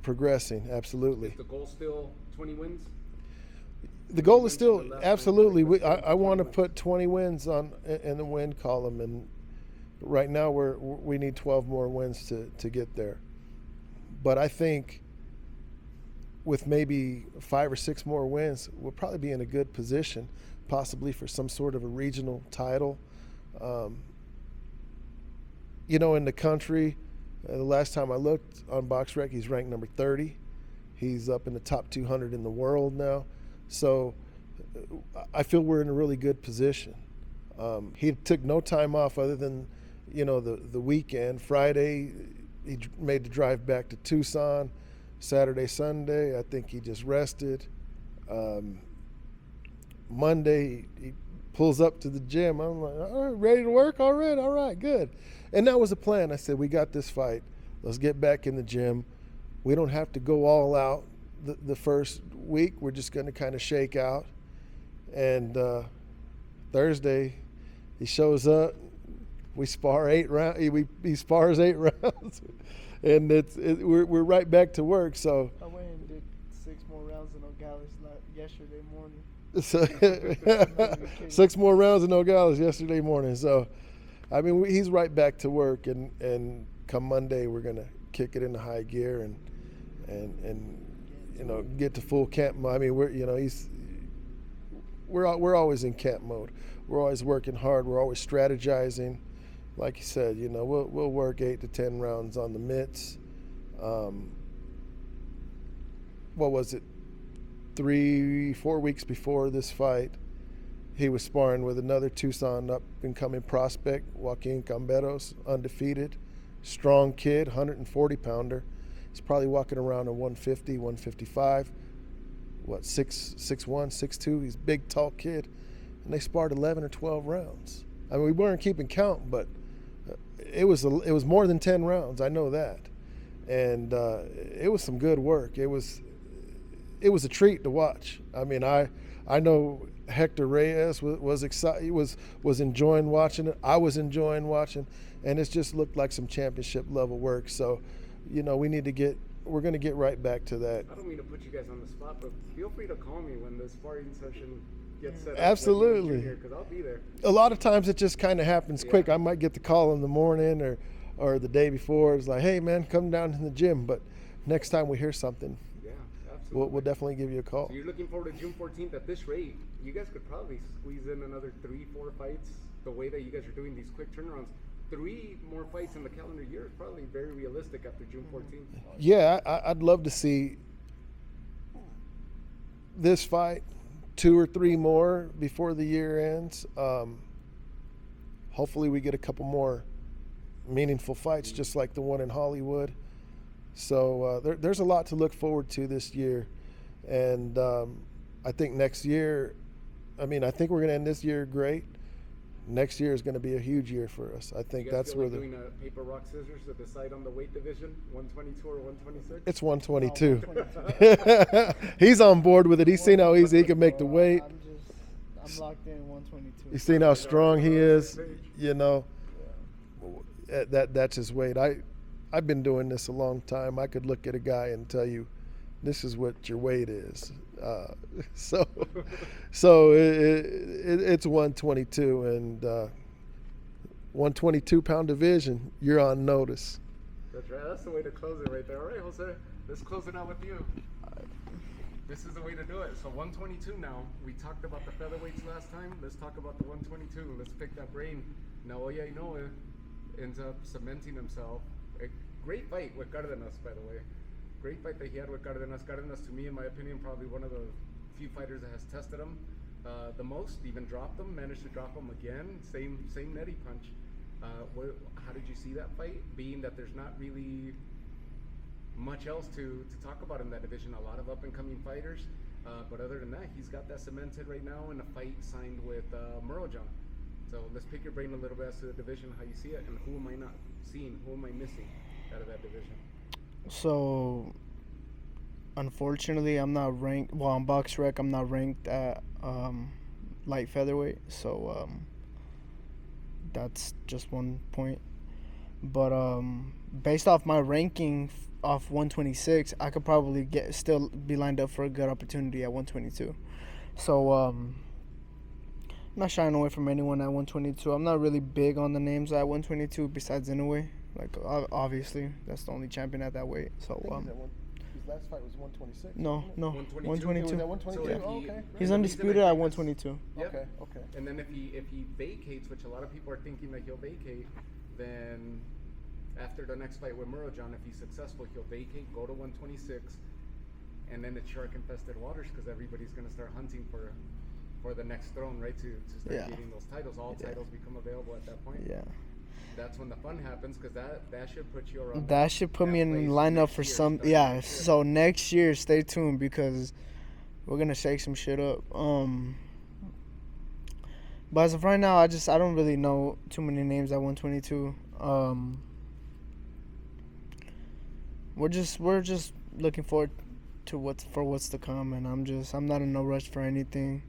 Progressing, absolutely. Is the goal still 20 wins? The goal is still, absolutely. I want to put 20 wins in the win column, and right now we need 12 more wins to get there. But I think with maybe 5 or 6 more wins, we'll probably be in a good position, possibly for some sort of a regional title. In the country, the last time I looked on BoxRec, he's ranked number 30. He's up in the top 200 in the world now. So I feel we're in a really good position. He took no time off other than, the weekend. Friday, he made the drive back to Tucson. Saturday, Sunday, I think he just rested. Monday, he pulls up to the gym. I'm like, all right, ready to work? All right, good. And that was the plan. I said, we got this fight. Let's get back in the gym. we don't have to go all out the first week. We're just going to kind of shake out. And Thursday, he shows up. We spar 8 rounds. He spars 8 rounds, and we're right back to work. So I went and did 6 more rounds in Nogales yesterday morning. So 6 more rounds of Nogales yesterday morning. So, I mean, he's right back to work, and come Monday we're gonna kick it into high gear and get to full camp mode. I mean, we're always in camp mode. We're always working hard. We're always strategizing. Like you said, we'll work 8 to 10 rounds on the mitts. What was it? 3-4 weeks before this fight, he was sparring with another Tucson up-and-coming prospect, Joaquin Camberos, undefeated, strong kid, 140-pounder. He's probably walking around at 150, 155. 6'1", 6'2". He's a big, tall kid. And they sparred 11 or 12 rounds. I mean, we weren't keeping count, but it was more than 10 rounds. I know that. And it was some good work. It was a treat to watch. I mean, I know Hector Reyes was excited, was enjoying watching it. I was enjoying watching, and it just looked like some championship level work. So, we're going to get right back to that. I don't mean to put you guys on the spot, but feel free to call me when the sparring session gets set up. Absolutely. Because I'll be there. A lot of times it just kind of happens quick. I might get the call in the morning or the day before. It's like, hey, man, come down to the gym. But next time we hear something, We'll definitely give you a call. So you're looking forward to June 14th. At this rate, you guys could probably squeeze in another 3-4 fights. The way that you guys are doing these quick turnarounds, 3 more fights in the calendar year is probably very realistic after June 14th. Yeah, I'd love to see this fight, 2 or 3 more before the year ends. Hopefully we get a couple more meaningful fights, just like the one in Hollywood. So there's a lot to look forward to this year, and I think next year, I think we're going to end this year great. Next year is going to be a huge year for us. I think that's where doing a paper, rock, scissors to decide on the weight division, 122 or 126. It's 122. He's on board with it. He's seen how easy he can make the weight. I'm locked in 122. He's seen how strong he is. That's his weight. I've been doing this a long time. I could look at a guy and tell you, this is what your weight is. So it's 122, and 122-pound division, you're on notice. That's right. That's the way to close it right there. All right, Jose, let's close it out with you. This is the way to do it. So 122 now. We talked about the featherweights last time. Let's talk about the 122. Let's pick that brain. Now, Inoue ends up cementing himself. A great fight with Cardenas, by the way. Great fight that he had with Cardenas. Cardenas, to me, in my opinion, probably one of the few fighters that has tested him the most. Even dropped him, managed to drop him again. Same netty punch. How did you see that fight? Being that there's not really much else to talk about in that division. A lot of up-and-coming fighters. But other than that, he's got that cemented right now in a fight signed with Murojan. So let's pick your brain a little bit as to the division, how you see it, and who am I not seeing, who am I missing out of that division? So, unfortunately, I'm not ranked. Well, on BoxRec, I'm not ranked at light featherweight. So that's just one point. But based off my ranking off 126, I could probably still be lined up for a good opportunity at 122. So I'm not shying away from anyone at 122. I'm not really big on the names at 122 besides Inoue. Like, obviously, that's the only champion at that weight. So his last fight was 126. No, 122. At 122? Yeah. Oh, okay. He's undisputed at 122. Yep. Okay. And then if he vacates, which a lot of people are thinking that he'll vacate, then after the next fight with Murojan, if he's successful, he'll vacate, go to 126, and then it's shark-infested waters because everybody's going to start hunting for the next throne, right? To start getting those titles. All titles become available at that point. Yeah. That's when the fun happens, because that should put you around. That should put me in lineup for some. Yeah. So next year, stay tuned because we're gonna shake some shit up. But as of right now, I don't really know too many names at 122. we're just looking forward to what's to come, and I'm not in no rush for anything.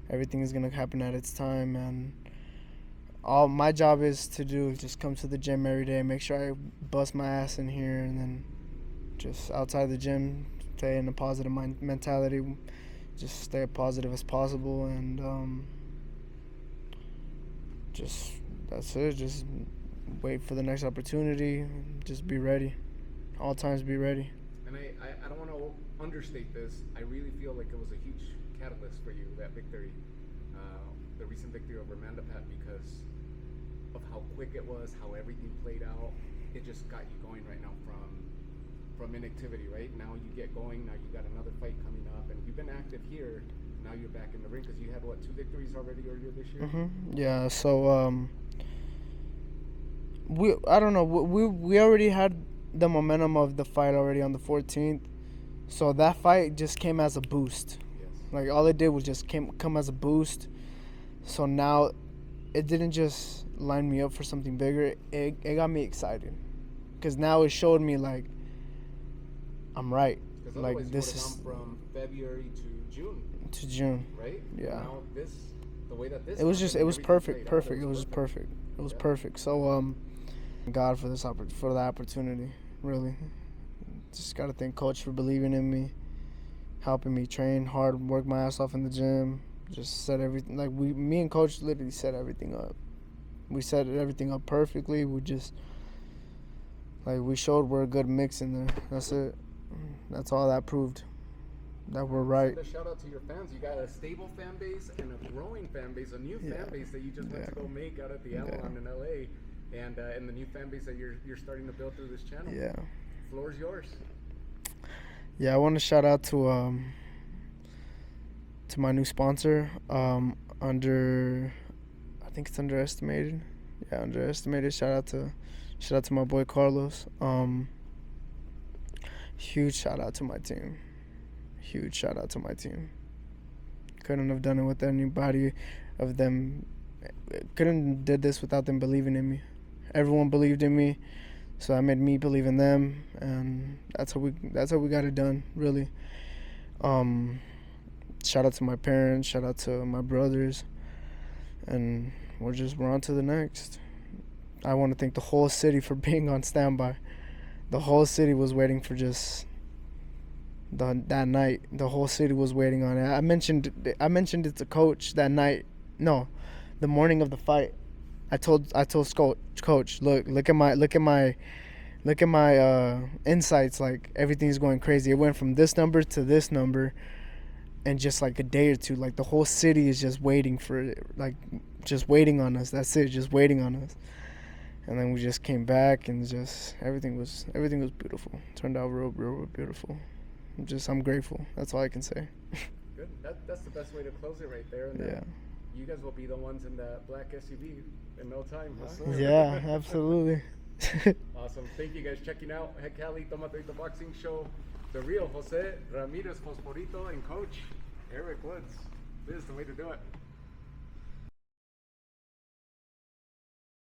Everything is gonna happen at its time, and all my job is to do is just come to the gym every day, make sure I bust my ass in here, and then just outside the gym, stay in a positive mentality, just stay positive as possible, and just that's it. Just wait for the next opportunity. Just be ready. All times be ready. And I don't want to understate this. I really feel like it was a huge catalyst for you, that victory, the recent victory over Mandapat, because of how quick it was, how everything played out. It just got you going right now from inactivity, right? Now you get going. Now you got another fight coming up, and you've been active here. Now you're back in the ring because you had 2 victories already earlier this year. Yeah. So I don't know. We already had the momentum of the fight already on the 14th, so that fight just came as a boost. Yes. Like all it did was just come as a boost. So now it didn't just line me up for something bigger. It got me excited, because now it showed me like I'm right. Like this is from February to June. To June. Right. Yeah. Now the way that this. It was just. It was perfect. Perfect. It was just perfect. It was perfect. So God for for the opportunity. Really, just gotta thank Coach for believing in me, helping me train hard, work my ass off in the gym. Just set everything, like me and Coach literally set everything up. We set everything up perfectly. We just, like, we showed we're a good mix in there. That's it. That's all that proved. That we're right. Send a shout out to your fans. You got a stable fan base and a growing fan base, a new fan base that you just went to go make out at the Avalon in LA, and the new fan base that you're starting to build through this channel. Yeah. Floor's yours. Yeah, I want to shout out to my new sponsor, I think it's Underestimated. Yeah, Underestimated. Shout out to my boy Carlos. Huge shout out to my team. Couldn't have done it with anybody of them. Couldn't did this without them believing in me. Everyone believed in me, so that made me believe in them, and that's how we got it done, really. Shout out to my parents, shout out to my brothers, and we're on to the next. I want to thank the whole city for being on standby. The whole city was waiting for just that night. The whole city was waiting on it. I mentioned it to Coach that night. No, the morning of the fight. I told Coach, look at my insights. Like, everything's going crazy. It went from this number to this number, in just like a day or two. Like, the whole city is just waiting for it, like just waiting on us. That's it, just waiting on us. And then we just came back, and just everything was beautiful. Turned out real beautiful. I'm grateful. That's all I can say. Good. That's the best way to close it right there. And yeah. You guys will be the ones in that black SUV in no time. Huh? Yeah, absolutely. Awesome. Thank you guys checking out Head Cali Tomate the Boxing Show. The real Jose Ramirez, Fosforito, and Coach Eric Woods. This is the way to do it.